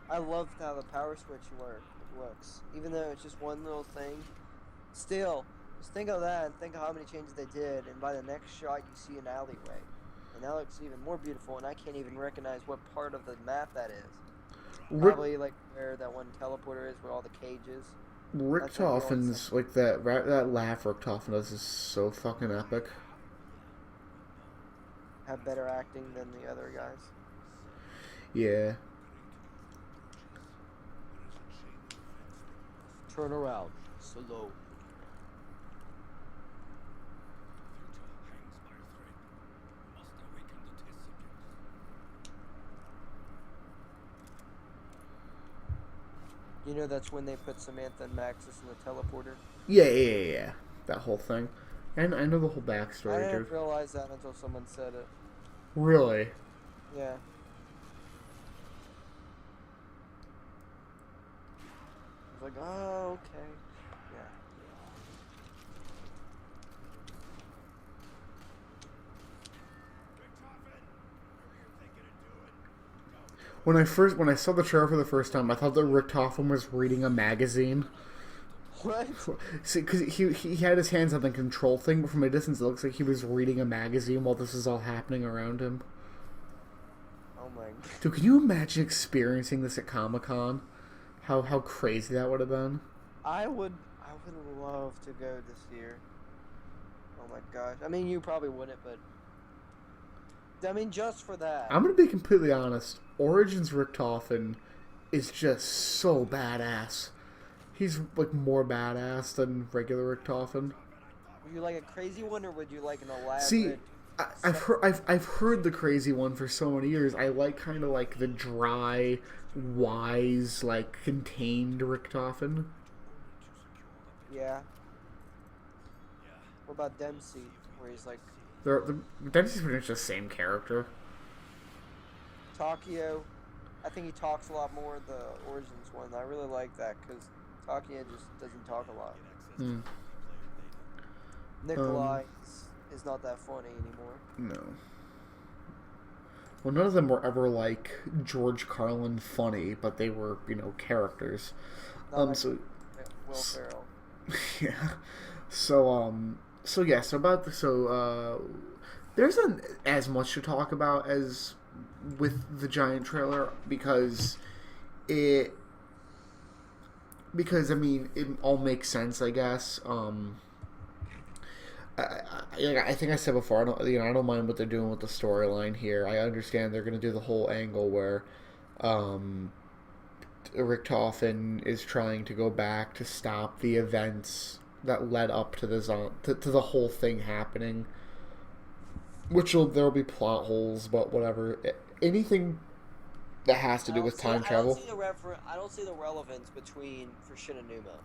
[SPEAKER 2] I love how the power switch looks, even though it's just one little thing. Still, just think of that and think of how many changes they did, and by the next shot you see an alleyway, and that looks even more beautiful. And I can't even recognize what part of the map that is. Probably like where that one teleporter is, with all the cages.
[SPEAKER 1] Richtofen's like that laugh Richtofen does is so fucking epic.
[SPEAKER 2] Have better acting than the other guys.
[SPEAKER 1] Yeah.
[SPEAKER 2] Turn around, slow. You know that's when they put Samantha and Maxis in the teleporter?
[SPEAKER 1] Yeah. That whole thing. And I know the whole backstory.
[SPEAKER 2] I didn't realize that until someone said it.
[SPEAKER 1] Really?
[SPEAKER 2] Yeah. I was like, oh, okay. Yeah.
[SPEAKER 1] When I saw the trailer for the first time, I thought that Richtofen was reading a magazine.
[SPEAKER 2] What?
[SPEAKER 1] See, because he had his hands on the control thing, but from a distance it looks like he was reading a magazine while this is all happening around him.
[SPEAKER 2] Oh my god.
[SPEAKER 1] Dude, can you imagine experiencing this at Comic-Con? How crazy that would have been?
[SPEAKER 2] I would love to go this year. Oh my gosh. I mean, you probably wouldn't, but I mean, just for that.
[SPEAKER 1] I'm gonna be completely honest. Origins Richtofen is just so badass. He's like more badass than regular Richtofen.
[SPEAKER 2] Would you like a crazy one, or would you like an elaborate?
[SPEAKER 1] See, I've heard the crazy one for so many years. I like kind of like the dry, wise, like contained Richtofen.
[SPEAKER 2] Yeah. What about Dempsey, where he's like
[SPEAKER 1] The Dempsey's pretty much the same character.
[SPEAKER 2] Takio? I think he talks a lot more the Origins one. I really like that because Takio just doesn't talk a lot.
[SPEAKER 1] Hmm.
[SPEAKER 2] Nikolai, is not that funny anymore.
[SPEAKER 1] No. Well, none of them were ever like George Carlin funny, but they were, characters.
[SPEAKER 2] Not like
[SPEAKER 1] So
[SPEAKER 2] Will Ferrell.
[SPEAKER 1] yeah. There isn't as much to talk about as with the Giant trailer because I mean it all makes sense, I guess. I think I said before, I don't mind what they're doing with the storyline here. I understand they're going to do the whole angle where Richtofen is trying to go back to stop the events that led up to to the whole thing happening. There'll be plot holes, but whatever. Anything that has to do with time travel.
[SPEAKER 2] I don't see the relevance for Shinonuma.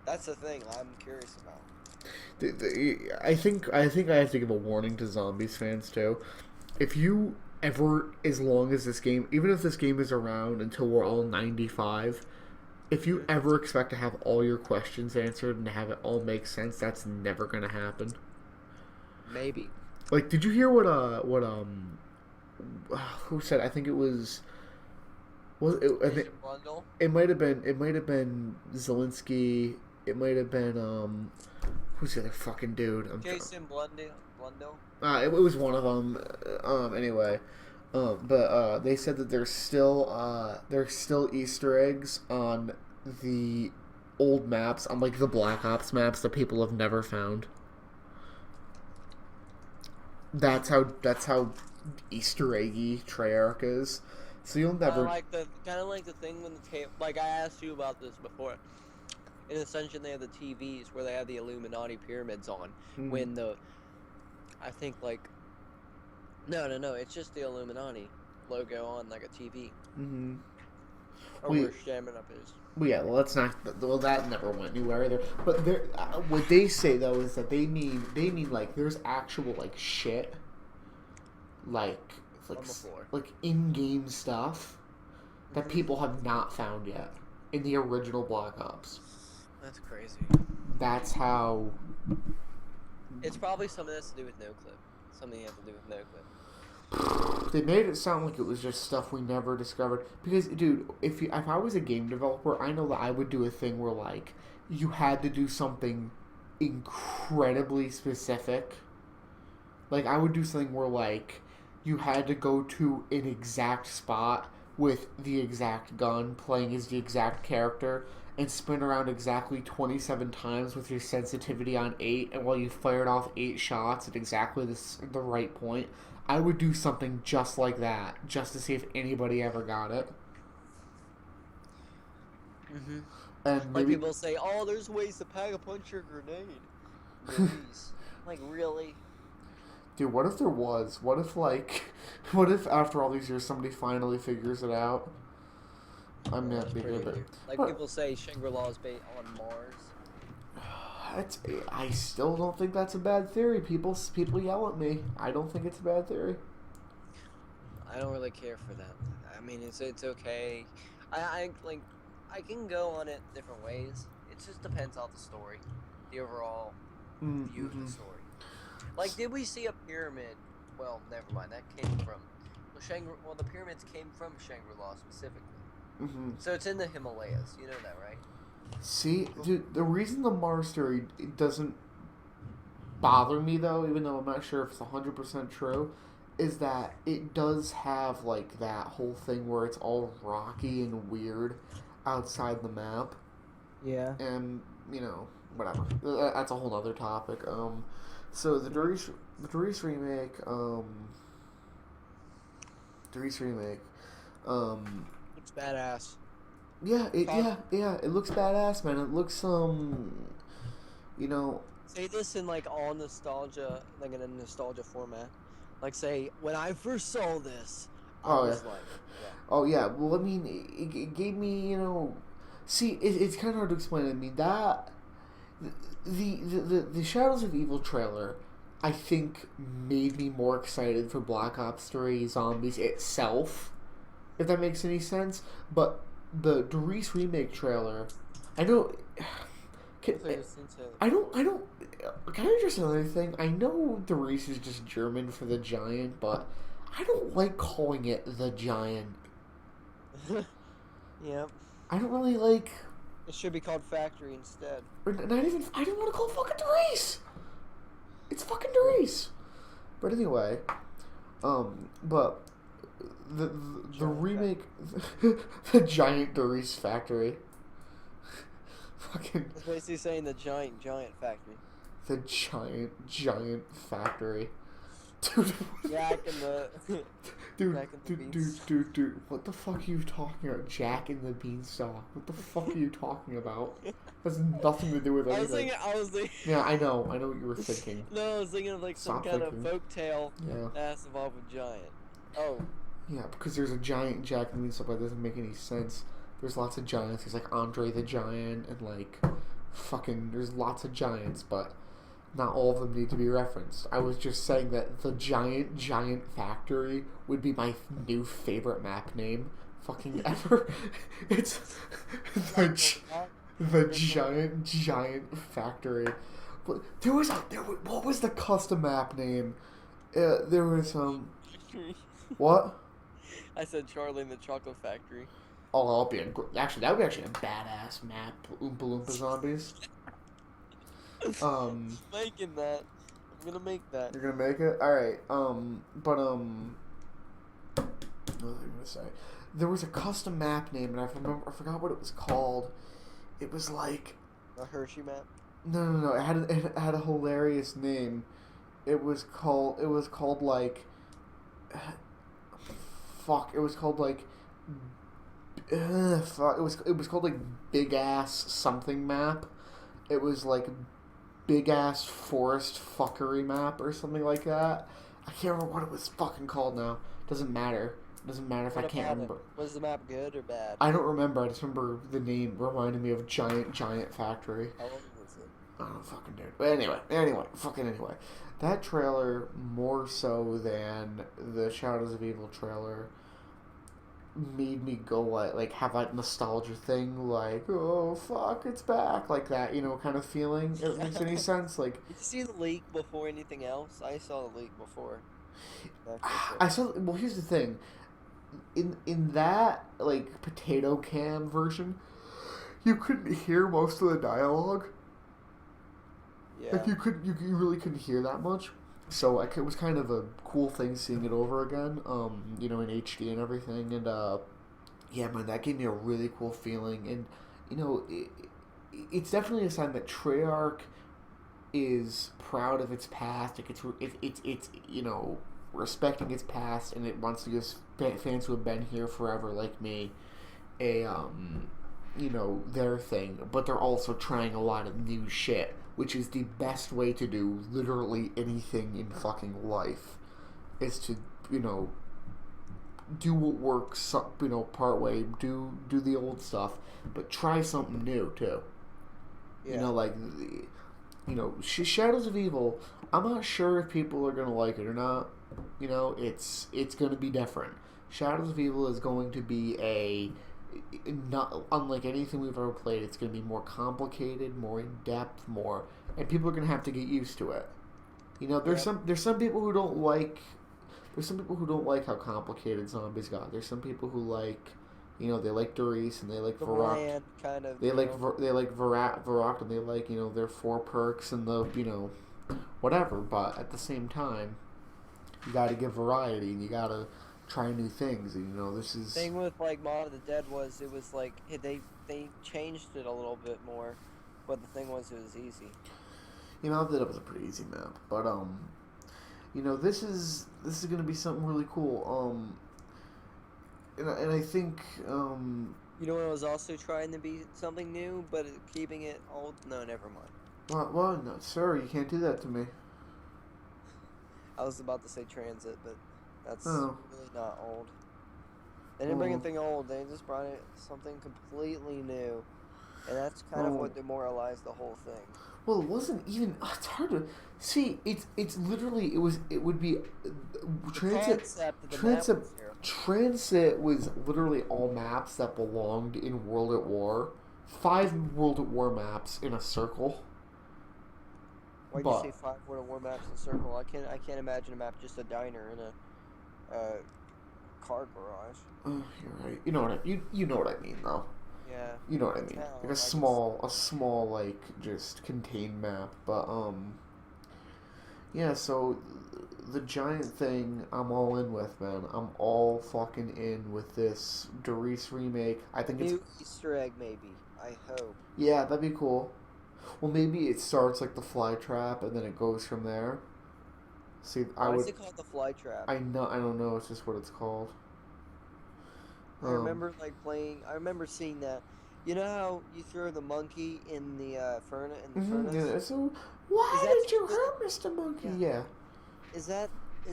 [SPEAKER 2] That's the thing I'm curious about.
[SPEAKER 1] I think I have to give a warning to Zombies fans too. If you ever, as long as this game, even if this game is around until we're all 95, if you ever expect to have all your questions answered and to have it all make sense, that's never gonna happen.
[SPEAKER 2] Maybe.
[SPEAKER 1] Like, did you hear who said? I think it was. It might have been Zelensky. It might have been who's the other fucking dude?
[SPEAKER 2] Jason Blundell.
[SPEAKER 1] It was one of them. Anyway, but they said that there's still Easter eggs on the old maps, on like the Black Ops maps that people have never found. That's how Easter eggy Treyarch is. So you'll never
[SPEAKER 2] kind of like the thing when like I asked you about this before. In Ascension, they have the TVs where they have the Illuminati pyramids on.
[SPEAKER 1] Mm-hmm.
[SPEAKER 2] When I think no, it's just the Illuminati logo on like a TV.
[SPEAKER 1] Mm-hmm.
[SPEAKER 2] Or where Stamina up is.
[SPEAKER 1] Well, yeah, that never went anywhere either. But what they say though is that they mean like there's actual like shit, like in-game stuff that people have not found yet in the original Black Ops.
[SPEAKER 2] That's crazy.
[SPEAKER 1] That's how.
[SPEAKER 2] It's probably something that's to do with NoClip. Something you have to do with NoClip.
[SPEAKER 1] They made it sound like it was just stuff we never discovered. Because, dude, if I was a game developer, I know that I would do a thing where, like, you had to do something incredibly specific. Like, I would do something where, like, you had to go to an exact spot with the exact gun, playing as the exact character, and spin around exactly 27 times with your sensitivity on 8, and while you fired off 8 shots at exactly the right point. I would do something just like that, just to see if anybody ever got it.
[SPEAKER 2] Mm-hmm.
[SPEAKER 1] And
[SPEAKER 2] like people say, oh, there's ways to pack a punch your grenade. Movies. Like, really?
[SPEAKER 1] Dude, what if there was? What if after all these years somebody finally figures it out? I'm not being a bit.
[SPEAKER 2] Like people say, Shangri-La is based on Mars.
[SPEAKER 1] I still don't think that's a bad theory. People yell at me. I don't think it's a bad theory.
[SPEAKER 2] I don't really care for that. I mean, it's okay. I can go on it different ways. It just depends on the story, the overall view of the story. Like, did we see a pyramid? Well, never mind. That came from the pyramids came from Shangri-La specifically.
[SPEAKER 1] Mm-hmm.
[SPEAKER 2] So it's in the Himalayas. You know that, right?
[SPEAKER 1] See, dude, the reason the Mars theory doesn't bother me, though, even though I'm not sure if it's 100% true, is that it does have, like, that whole thing where it's all rocky and weird outside the map.
[SPEAKER 2] Yeah.
[SPEAKER 1] And, whatever. That's a whole other topic. So the Doris remake,
[SPEAKER 2] It's badass.
[SPEAKER 1] Yeah, it looks badass, man. It looks,
[SPEAKER 2] Say this in, like, all nostalgia, like, in a nostalgia format. Like, say, when I first saw this, I was like, yeah.
[SPEAKER 1] Oh, yeah. Well, I mean, it gave me, See, it's kind of hard to explain. I mean, that... The Shadows of Evil trailer, I think, made me more excited for Black Ops 3 Zombies itself, if that makes any sense. But the Doris remake trailer, I know... Can,
[SPEAKER 2] So you're sincerely
[SPEAKER 1] I don't. Can I address another thing? I know the race is just German for the giant, but I don't like calling it the giant.
[SPEAKER 2] Yep.
[SPEAKER 1] I don't really like.
[SPEAKER 2] It should be called Factory instead.
[SPEAKER 1] Or not even. I didn't want to call it fucking the race. It's fucking the race. But anyway, but the remake, the giant Doris Factory. Fucking.
[SPEAKER 2] It's basically saying the giant factory.
[SPEAKER 1] The giant factory. Dude.
[SPEAKER 2] Jack and the
[SPEAKER 1] Dude, what the fuck are you talking about? Jack and the Beanstalk. What the fuck are you talking about? Has nothing to do with anything.
[SPEAKER 2] I was thinking.
[SPEAKER 1] Yeah, I know what you were thinking.
[SPEAKER 2] No, I was thinking of like some
[SPEAKER 1] Stop
[SPEAKER 2] kind
[SPEAKER 1] thinking.
[SPEAKER 2] of folk tale
[SPEAKER 1] Yeah.
[SPEAKER 2] that's involved with giant. Oh.
[SPEAKER 1] Yeah, because there's a giant Jack and the Beanstalk, but that doesn't make any sense. There's lots of giants. There's like Andre the Giant and like fucking. There's lots of giants, but not all of them need to be referenced. I was just saying that the giant factory would be my new favorite map name fucking ever. It's the giant factory. But what was the custom map name? There was what?
[SPEAKER 2] I said Charlie and the Chocolate Factory.
[SPEAKER 1] Oh, that would be a badass map. Oompa Loompa zombies.
[SPEAKER 2] Making that. I'm gonna make that.
[SPEAKER 1] You're gonna make it? Alright, what was I gonna say? There was a custom map name, and I forgot what it was called. It was like...
[SPEAKER 2] A Hershey map?
[SPEAKER 1] No, it had a hilarious name. It was called like... Fuck, it was called like... Fuck, it was called like Big Ass Something Map. It was like Big Ass Forest Fuckery Map or something like that. I can't remember what it was fucking called now. Doesn't matter. Doesn't matter if I can't remember.
[SPEAKER 2] Was the map good or bad?
[SPEAKER 1] I don't remember. I just remember the name reminded me of Giant Factory.
[SPEAKER 2] How long was it?
[SPEAKER 1] I don't fucking do it. But anyway. That trailer, more so than the Shadows of Evil trailer, made me go like have that nostalgia thing, like, oh fuck, it's back, like that, kind of feeling. If it makes any sense. Like,
[SPEAKER 2] did you see the leak before anything else? I saw the leak before.
[SPEAKER 1] I saw. Well, here's the thing. In that like potato can version, you couldn't hear most of the dialogue.
[SPEAKER 2] Yeah.
[SPEAKER 1] Like you really couldn't hear that much. So it was kind of a cool thing seeing it over again, in HD and everything, and yeah, man, that gave me a really cool feeling, and it's definitely a sign that Treyarch is proud of its past, like it's respecting its past, and it wants to give fans who have been here forever, like me, their thing, but they're also trying a lot of new shit, which is the best way to do literally anything in fucking life, is to, do what works, part way, do the old stuff, but try something new, too.
[SPEAKER 2] Yeah.
[SPEAKER 1] Shadows of Evil, I'm not sure if people are going to like it or not. It's going to be different. Shadows of Evil is going to be not unlike anything we've ever played. It's going to be more complicated, more in depth, and people are going to have to get used to it. There's some people who don't like. There's some people who don't like how complicated zombies got. There's some people who like, they like Doris and they like Varrock.
[SPEAKER 2] Kind of.
[SPEAKER 1] They like Varrock and they like their 4 perks and the whatever. But at the same time, you got to give variety and you got to try new things, and this is...
[SPEAKER 2] Thing with like Mod of the Dead was it was like they changed it a little bit more, but the thing was it was easy.
[SPEAKER 1] Mod of the Dead was a pretty easy map, but this is gonna be something really cool. And I think
[SPEAKER 2] You know what, I was also trying to be something new, but keeping it old. No, never mind.
[SPEAKER 1] Well, no, sir, you can't do that to me.
[SPEAKER 2] I was about to say Transit, but that's
[SPEAKER 1] Oh.
[SPEAKER 2] really not old. They didn't bring anything old. They just brought it something completely new, and that's kind of what demoralized the whole thing.
[SPEAKER 1] Well, it wasn't even. It's hard to see. It's literally. It would be Transit was literally all maps that belonged in World at War, 5 World at War maps in a circle.
[SPEAKER 2] Why'd you say 5 World at War maps in a circle? I can't imagine a map just a diner in a car garage.
[SPEAKER 1] You're right. You know what you know what I mean though.
[SPEAKER 2] Yeah.
[SPEAKER 1] You know what I
[SPEAKER 2] It's
[SPEAKER 1] mean.
[SPEAKER 2] town,
[SPEAKER 1] Like a small like just contained map, but yeah, so the giant thing I'm all in with, man. I'm all fucking in with this Doris remake. I think it's
[SPEAKER 2] new Easter egg, maybe. I hope.
[SPEAKER 1] yeah, that'd be cool. Well, maybe it starts like the fly trap and then it goes from there. See,
[SPEAKER 2] Why is it called the fly trap?
[SPEAKER 1] I don't know. It's just what it's called.
[SPEAKER 2] I remember I remember seeing that. You know how you throw the monkey in the furnace?
[SPEAKER 1] Yeah, so why
[SPEAKER 2] Is that
[SPEAKER 1] did you
[SPEAKER 2] just
[SPEAKER 1] hurt Mr. Monkey?
[SPEAKER 2] Yeah.
[SPEAKER 1] Yeah.
[SPEAKER 2] Is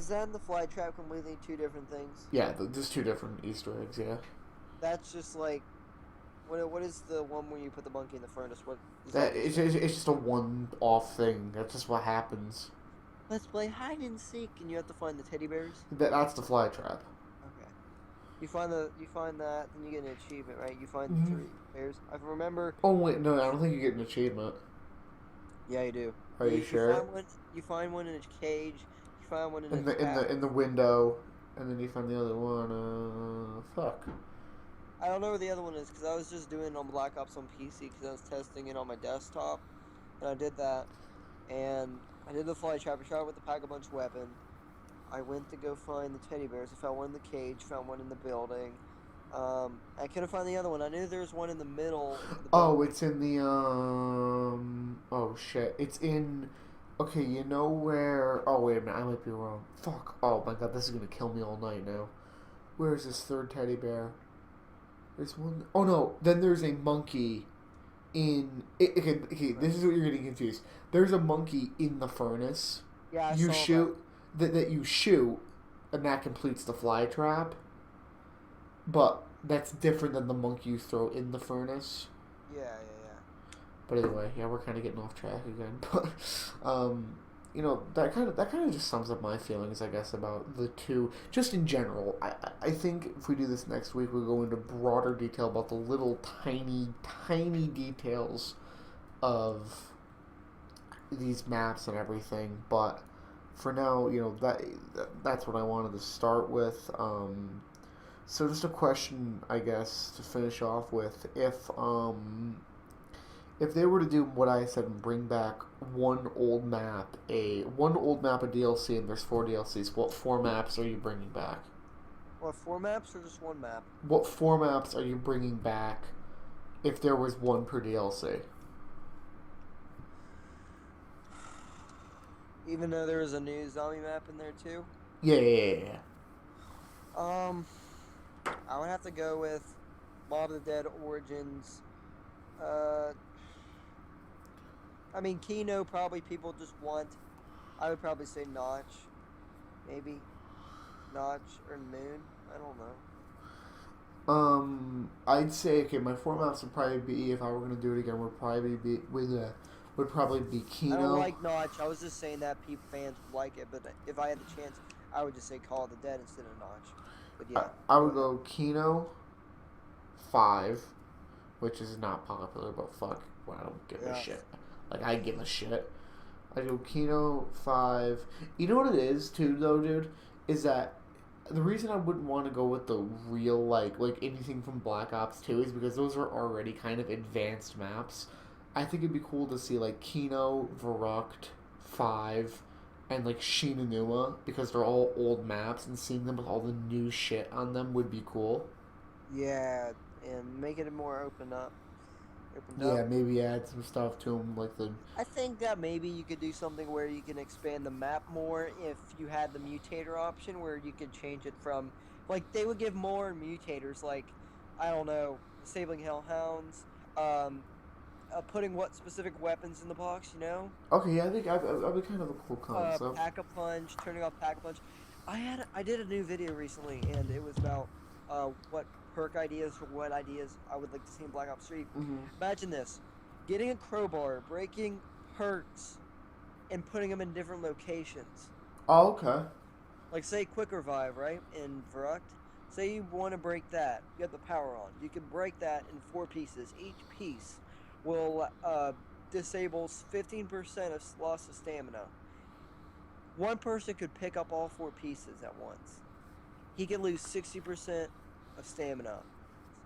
[SPEAKER 2] that in the fly trap completely two different things?
[SPEAKER 1] Yeah, just 2 different Easter eggs. Yeah.
[SPEAKER 2] That's just like, what is the one where you put the monkey in the furnace? What is
[SPEAKER 1] That
[SPEAKER 2] that?
[SPEAKER 1] it's just a one-off thing. That's just what happens.
[SPEAKER 2] Let's play hide and seek, and you have to find the teddy bears.
[SPEAKER 1] That's the fly trap.
[SPEAKER 2] Okay. You find that, then you get an achievement, right? You find
[SPEAKER 1] Mhm.
[SPEAKER 2] the 3 bears. I remember.
[SPEAKER 1] Oh wait, no, I don't think you get an achievement.
[SPEAKER 2] Yeah, you do.
[SPEAKER 1] Are you sure?
[SPEAKER 2] You find one in a cage. You find one in
[SPEAKER 1] In
[SPEAKER 2] a trap.
[SPEAKER 1] the window, and then you find the other one. Fuck.
[SPEAKER 2] I don't know where the other one is because I was just doing it on Black Ops on PC because I was testing it on my desktop, and I did that, and I did the fly trap. I shot with the pack-a-punch weapon. I went to go find the teddy bears. I found one in the cage. Found one in the building. I couldn't find the other one. I knew there was one in the middle. Of the
[SPEAKER 1] Oh, it's in the Oh shit, it's in. Okay, you know where? Oh wait a minute, I might be wrong. Fuck. Oh my god, this is gonna kill me all night now. Where is this 3rd teddy bear? There's one. Oh no, then there's a monkey in. Okay, this is what you're getting confused. There's a monkey in the furnace.
[SPEAKER 2] Yeah, I
[SPEAKER 1] You
[SPEAKER 2] saw
[SPEAKER 1] shoot that you shoot, and that completes the fly trap. But that's different than the monkey you throw in the furnace.
[SPEAKER 2] Yeah.
[SPEAKER 1] But anyway, yeah, we're kind of getting off track again. But you know, that kind of just sums up my feelings, I guess, about the 2. Just in general, I think if we do this next week, we'll go into broader detail about the little tiny details of these maps and everything. But for now, you know, that's what I wanted to start with. So just a question, I guess, to finish off with: if they were to do what I said and bring back one old map of DLC, and there's 4 DLCs, what 4 maps are you bringing back?
[SPEAKER 2] What, 4 maps or just 1 map?
[SPEAKER 1] What 4 maps are you bringing back if there was 1 per DLC?
[SPEAKER 2] Even though there was a new zombie map in there too?
[SPEAKER 1] Yeah.
[SPEAKER 2] I would have to go with Mob of the Dead Origins. I mean, Kino probably people just want. I would probably say Notch. Maybe. Notch or Moon. I don't know.
[SPEAKER 1] I'd say, okay, my 4 maps would probably be, if I were going to do it again, would probably be Kino.
[SPEAKER 2] I don't like Notch. I was just saying that fans would like it, but if I had the chance, I would just say Call of the Dead instead of Notch. But yeah.
[SPEAKER 1] I would go Kino 5, which is not popular, but fuck, well, I don't give a shit. Like, I give a shit. I go Kino 5. You know what it is, too, though, dude? Is that the reason I wouldn't want to go with the real, like anything from Black Ops 2 is because those are already kind of advanced maps. I think it'd be cool to see, like, Kino, Verrucht, 5, and, like, Shinonuma, because they're all old maps, and seeing them with all the new shit on them would be cool.
[SPEAKER 2] Yeah, and make it more opened up.
[SPEAKER 1] Yeah, maybe add some stuff to them, like the...
[SPEAKER 2] I think that maybe you could do something where you can expand the map more if you had the mutator option, where you could change it from... Like, they would give more mutators, like, I don't know, disabling hellhounds, putting what specific weapons in the box, you know?
[SPEAKER 1] Okay, yeah, I think I'd be kind of a cool concept.
[SPEAKER 2] Pack-a-punch, turning off pack-a-punch. I did a new video recently, and it was about what perk ideas or what ideas I would like to see in Black Ops 3.
[SPEAKER 1] Mm-hmm.
[SPEAKER 2] Imagine this. Getting a crowbar, breaking perks, and putting them in different locations.
[SPEAKER 1] Oh, okay.
[SPEAKER 2] Like, say, Quick Revive, right? In Verrucht. Say you want to break that. You have the power on. You can break that in 4 pieces. Each piece will disable 15% of loss of stamina. One person could pick up all 4 pieces at once. He could lose 60% of stamina.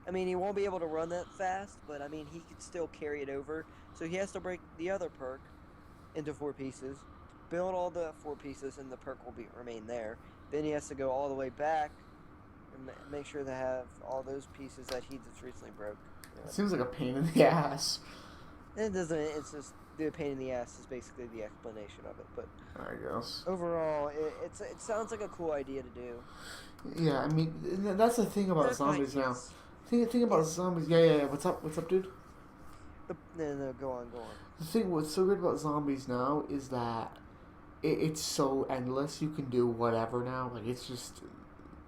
[SPEAKER 2] I mean, he won't be able to run that fast, but I mean, he could still carry it over. So he has to break the other perk into 4 pieces, build all the 4 pieces, and the perk will remain there. Then he has to go all the way back and make sure to have all those pieces that he just recently broke. You
[SPEAKER 1] It
[SPEAKER 2] know.
[SPEAKER 1] seems like a pain in the ass.
[SPEAKER 2] It doesn't. It's just the pain in the ass is basically the explanation of it. But
[SPEAKER 1] I guess.
[SPEAKER 2] overall, it sounds like a cool idea to do.
[SPEAKER 1] Yeah, I mean, that's the thing about zombies now. Thing about zombies. Yeah. What's up? What's up, dude?
[SPEAKER 2] No, go on.
[SPEAKER 1] The thing what's so good about zombies now is that it's so endless. You can do whatever now. Like, it's just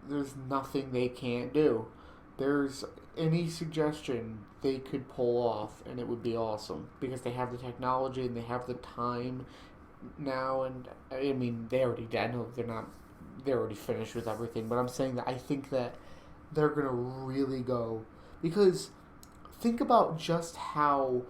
[SPEAKER 1] there's nothing they can't do. There's any suggestion they could pull off, and it would be awesome because they have the technology and they have the time now. And I mean, they already did. I know they're not. They're already finished with everything. But I'm saying that I think that they're gonna really go because think about just how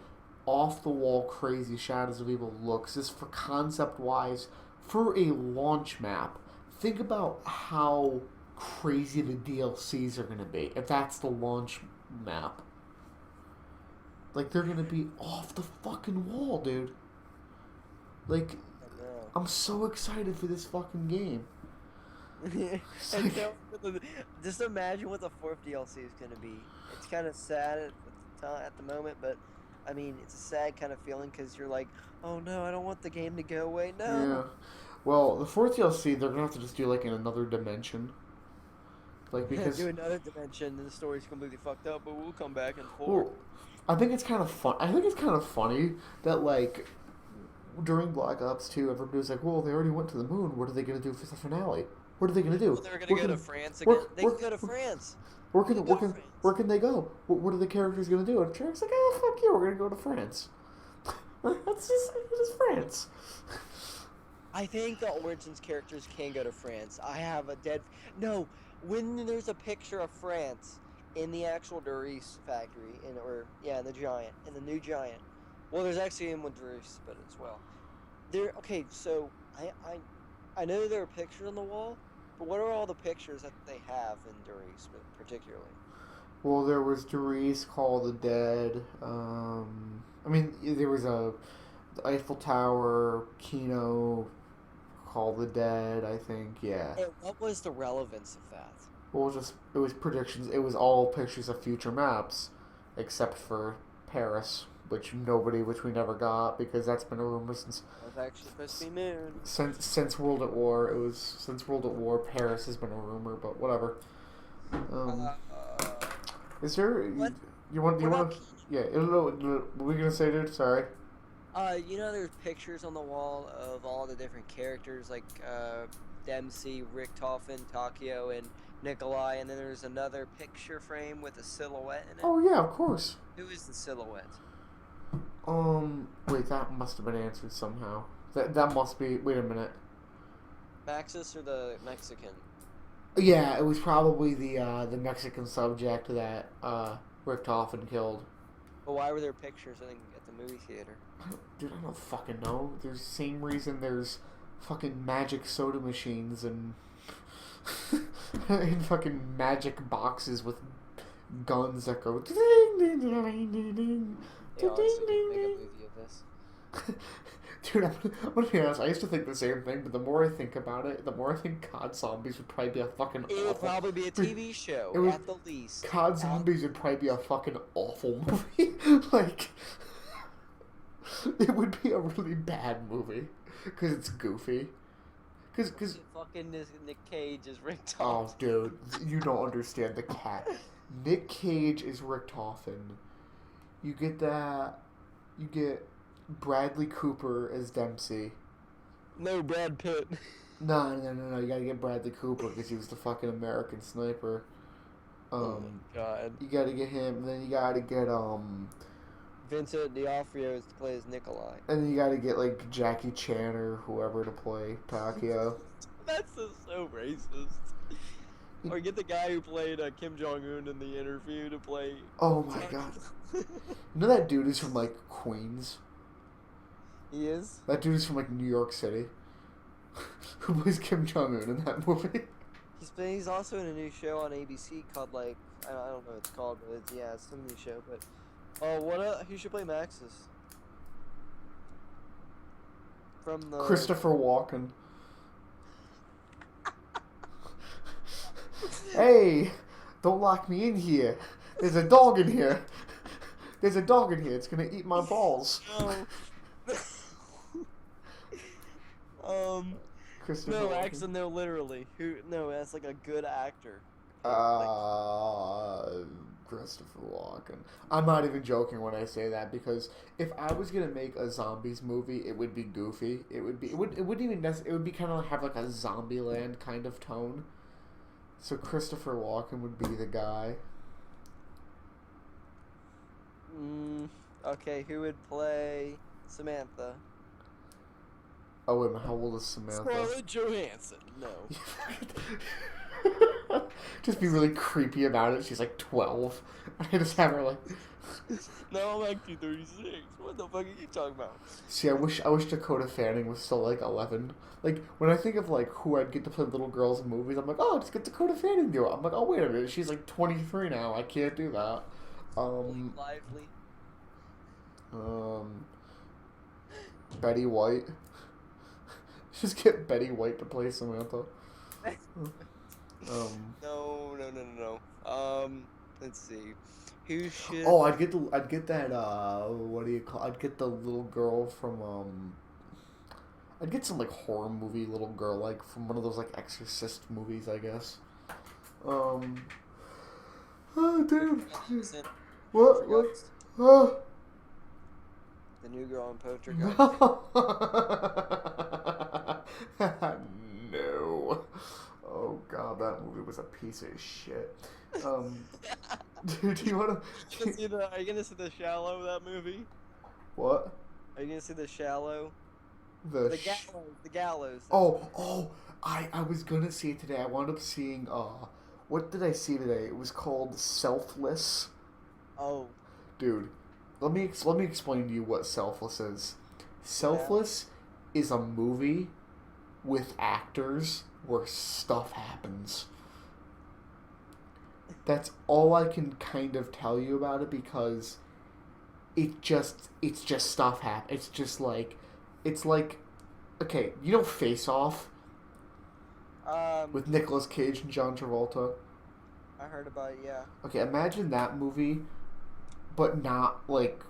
[SPEAKER 1] off the wall crazy Shadows of Evil looks just for concept wise for a launch map. Think about how crazy the DLCs are going to be if that's the launch map. Like, they're going to be off the fucking wall, dude. Like, I'm so excited for this fucking game.
[SPEAKER 2] And just imagine what the 4th DLC is going to be. It's kind of sad at the moment, but I mean, it's a sad kind of feeling because you're like, oh no, I don't want the game to go away. No.
[SPEAKER 1] Yeah. Well, the 4th DLC, they're gonna have to just do like in another dimension. Like, because
[SPEAKER 2] do another dimension and the story's completely fucked up, but we'll come back and forth.
[SPEAKER 1] well, I think it's kind of fun. I think it's kind of funny that like during Black Ops 2, everybody's like, well, they already went to the moon. What are they gonna do for the finale? What are they gonna do?
[SPEAKER 2] Well, they're gonna go to France again. They can go to France.
[SPEAKER 1] Where can they go? What are the characters gonna do? And Treyarch's like, oh fuck you, we're gonna go to France. It's just France.
[SPEAKER 2] I think the Origins characters can go to France. I have a no. When there's a picture of France in the actual Doris factory, in the Giant, in the new Giant. Well, there's actually in with Doris, but as well. Okay. So I know there are pictures on the wall, but what are all the pictures that they have in Doris, particularly?
[SPEAKER 1] Well, there was Doris, Call of the Dead. I mean, there was the Eiffel Tower, Kino, Call of the Dead, I think, yeah.
[SPEAKER 2] And what was the relevance of that?
[SPEAKER 1] Well, it was predictions. It was all pictures of future maps, except for Paris, which we never got because that's been a rumor since.
[SPEAKER 2] It was actually supposed to be Moon.
[SPEAKER 1] Since World at War, since World at War. Paris has been a rumor, but whatever. Is there?
[SPEAKER 2] What?
[SPEAKER 1] You want? Yeah. What were we gonna say, dude? Sorry.
[SPEAKER 2] There's pictures on the wall of all the different characters, like Dempsey, Richtofen, Takio, and Nikolai, and then there's another picture frame with a silhouette in it.
[SPEAKER 1] Oh yeah, of course.
[SPEAKER 2] Who is the silhouette?
[SPEAKER 1] Wait, that must have been answered somehow. That must be. Wait a minute.
[SPEAKER 2] Maxis or the Mexican?
[SPEAKER 1] Yeah, it was probably the Mexican subject that Richtofen killed.
[SPEAKER 2] But why were there pictures at the movie theater?
[SPEAKER 1] Dude, I don't fucking know. There's the same reason there's fucking magic soda machines and and fucking magic boxes with guns that go ding ding ding ding ding.
[SPEAKER 2] They honestly did make a movie of this.
[SPEAKER 1] Dude, I'm gonna be honest, I used to think the same thing, but the more I think about it, the more I think COD Zombies would probably be a fucking
[SPEAKER 2] It would probably be a TV show, at the least.
[SPEAKER 1] COD Zombies would probably be a fucking awful movie. Like, it would be a really bad movie, because it's goofy. Because
[SPEAKER 2] fucking Nick Cage is Richtofen.
[SPEAKER 1] Oh, dude, you don't understand the cat. Nick Cage is Richtofen. You get that. You get Bradley Cooper as Dempsey.
[SPEAKER 2] No, Brad Pitt.
[SPEAKER 1] No. You gotta get Bradley Cooper because he was the fucking American Sniper.
[SPEAKER 2] Oh my god.
[SPEAKER 1] You gotta get him, and then you gotta get
[SPEAKER 2] Vincent D'Onofrio to play as Nikolai.
[SPEAKER 1] And then you gotta get like Jackie Chan or whoever to play Takio.
[SPEAKER 2] That's just so racist. Or get the guy who played Kim Jong Un in the interview to play.
[SPEAKER 1] Oh my god. You know that dude is from like Queens?
[SPEAKER 2] He is?
[SPEAKER 1] That dude is from like New York City. Who plays Kim Jong Un in that movie?
[SPEAKER 2] He's also in a new show on ABC called like I don't know what it's called, but it's some new show. But who should play Maxis? From the
[SPEAKER 1] Christopher Walken. Hey, don't lock me in here. There's a dog in here. There's a dog in here. It's gonna eat my balls. Christopher
[SPEAKER 2] No,
[SPEAKER 1] Walken.
[SPEAKER 2] actually, no, literally. No, that's like a good actor.
[SPEAKER 1] Christopher Walken. I'm not even joking when I say that, because if I was gonna make a zombies movie, it would be goofy. It would be kind of have like a Zombieland kind of tone. So Christopher Walken would be the guy.
[SPEAKER 2] Okay, who would play Samantha?
[SPEAKER 1] Oh wait a minute, how old is Samantha?
[SPEAKER 2] Scarlett Johansson. No.
[SPEAKER 1] Just be really creepy about it. She's like 12. I just have her like.
[SPEAKER 2] No, I'm actually 36. What the fuck are you talking about?
[SPEAKER 1] See, I wish Dakota Fanning was still like 11. Like when I think of like who I'd get to play little girls in movies, I'm like, oh, just get Dakota Fanning to do it. I'm like, oh wait a minute, she's like 23 now. I can't do that.
[SPEAKER 2] Lively.
[SPEAKER 1] Betty White. Just get Betty White to play Samantha.
[SPEAKER 2] No. Let's see. Who should?
[SPEAKER 1] Oh, I'd get that. What do you call? I'd get the little girl from. I'd get some like horror movie little girl, like from one of those like Exorcist movies, I guess. Oh, dude. What? Oh.
[SPEAKER 2] The new girl in Poltergeist.
[SPEAKER 1] No. Oh god, that movie was a piece of shit. Dude, do you wanna?
[SPEAKER 2] Are you gonna see The Shallow? That movie?
[SPEAKER 1] What?
[SPEAKER 2] Are you gonna see The Shallow?
[SPEAKER 1] The
[SPEAKER 2] Gallows.
[SPEAKER 1] Oh! I was gonna see it today. I wound up seeing what did I see today? It was called Selfless.
[SPEAKER 2] Oh.
[SPEAKER 1] Dude, let me explain to you what Selfless is. Selfless is a movie with actors where stuff happens. That's all I can kind of tell you about it, because it's just stuff happen. It's like okay, you know Face Off with Nicolas Cage and John Travolta.
[SPEAKER 2] I heard about it, yeah.
[SPEAKER 1] Okay, imagine that movie, but not like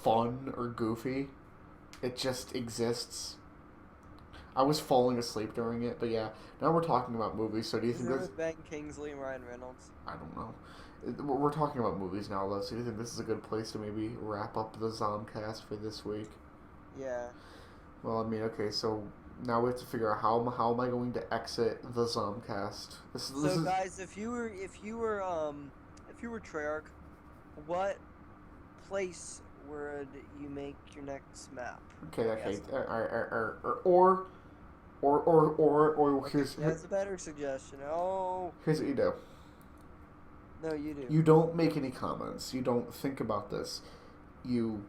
[SPEAKER 1] fun or goofy. It just exists. I was falling asleep during it, but yeah. Now we're talking about movies. So do you think this?
[SPEAKER 2] With Ben Kingsley and Ryan Reynolds?
[SPEAKER 1] I don't know. We're talking about movies now, though. So do you think this is a good place to maybe wrap up the Zombcast for this week?
[SPEAKER 2] Yeah.
[SPEAKER 1] Well, I mean, okay. So now we have to figure out how am I going to exit the Zombcast? This is...
[SPEAKER 2] guys, if you were Treyarch, what place would you make your next map?
[SPEAKER 1] Okay. Or here's...
[SPEAKER 2] That's a better suggestion. Oh.
[SPEAKER 1] Here's what you do.
[SPEAKER 2] No, you do.
[SPEAKER 1] You don't make any comments. You don't think about this. You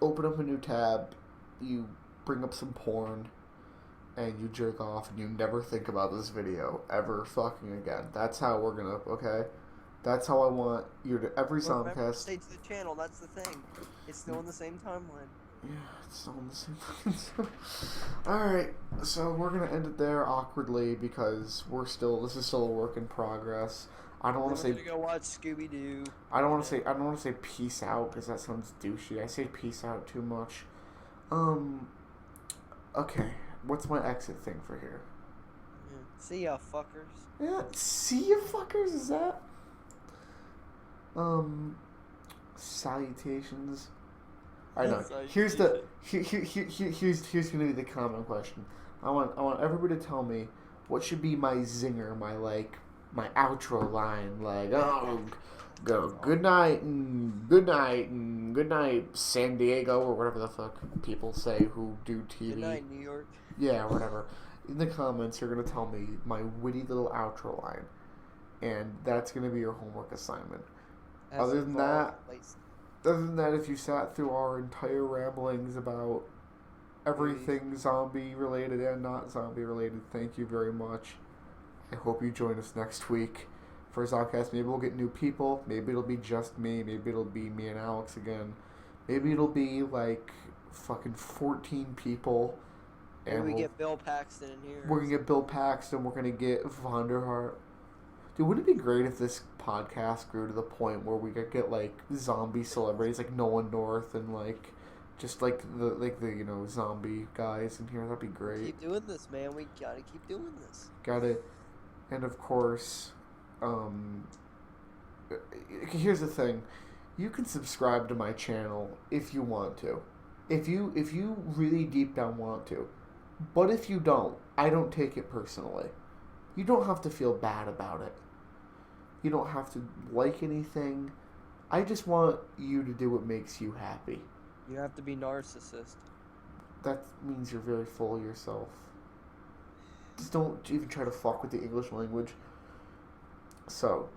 [SPEAKER 1] open up a new tab, you bring up some porn, and you jerk off, and you never think about this video ever fucking again. That's how we're gonna, okay? That's how I want you to, every Zombcast...
[SPEAKER 2] Stay to the channel, that's the thing. It's still in the same timeline.
[SPEAKER 1] Yeah, it's still in the same time. Alright, so we're gonna end it there awkwardly, because this is still a work in progress. I don't want to say.
[SPEAKER 2] We're gonna go watch Scooby Doo.
[SPEAKER 1] I don't want to say peace out, because that sounds douchey. I say peace out too much. Okay. What's my exit thing for here?
[SPEAKER 2] Yeah. See ya, fuckers.
[SPEAKER 1] Yeah. See ya, fuckers. Is that? Salutations. I know. Here's here's gonna be the common question. I want everybody to tell me what should be my zinger, my outro line, go good night San Diego, or whatever the fuck people say who do TV.
[SPEAKER 2] Good night, New York.
[SPEAKER 1] Yeah, whatever. in the comments, you're gonna tell me my witty little outro line, and that's gonna be your homework assignment. Other than that, if you sat through our entire ramblings about everything zombie related and not zombie related, thank you very much. I hope you join us next week for Zombcast. Maybe we'll get new people. Maybe it'll be just me. Maybe it'll be me and Alex again. Maybe it'll be like fucking 14 people.
[SPEAKER 2] And we get Bill Paxton in here.
[SPEAKER 1] We're gonna get Bill Paxton. We're gonna get Vonderhart. Dude, wouldn't it be great if this podcast grew to the point where we could get like zombie celebrities like Nolan North and like just like the zombie guys in here? That'd be great.
[SPEAKER 2] Keep doing this, man. We gotta keep doing this.
[SPEAKER 1] Gotta, and of course, here's the thing: you can subscribe to my channel if you want to, if you really deep down want to, but if you don't, I don't take it personally. You don't have to feel bad about it. You don't have to like anything. I just want you to do what makes you happy.
[SPEAKER 2] You have to be narcissist.
[SPEAKER 1] That means you're very full of yourself. Just don't even try to fuck with the English language. So,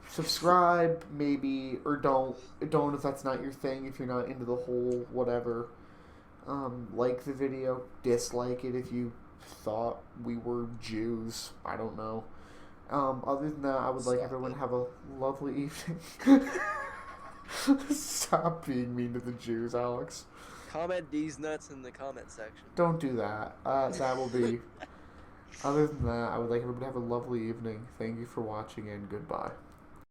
[SPEAKER 1] subscribe, maybe, or don't. Don't if that's not your thing, if you're not into the whole whatever. Like the video, dislike it if you thought we were Jews. I don't know. Other than that, I would like everyone to have a lovely evening. Stop being mean to the Jews, Alex.
[SPEAKER 2] Comment these nuts in the comment section.
[SPEAKER 1] Don't do that. That will be... Other than that, I would like everybody to have a lovely evening. Thank you for watching, and goodbye.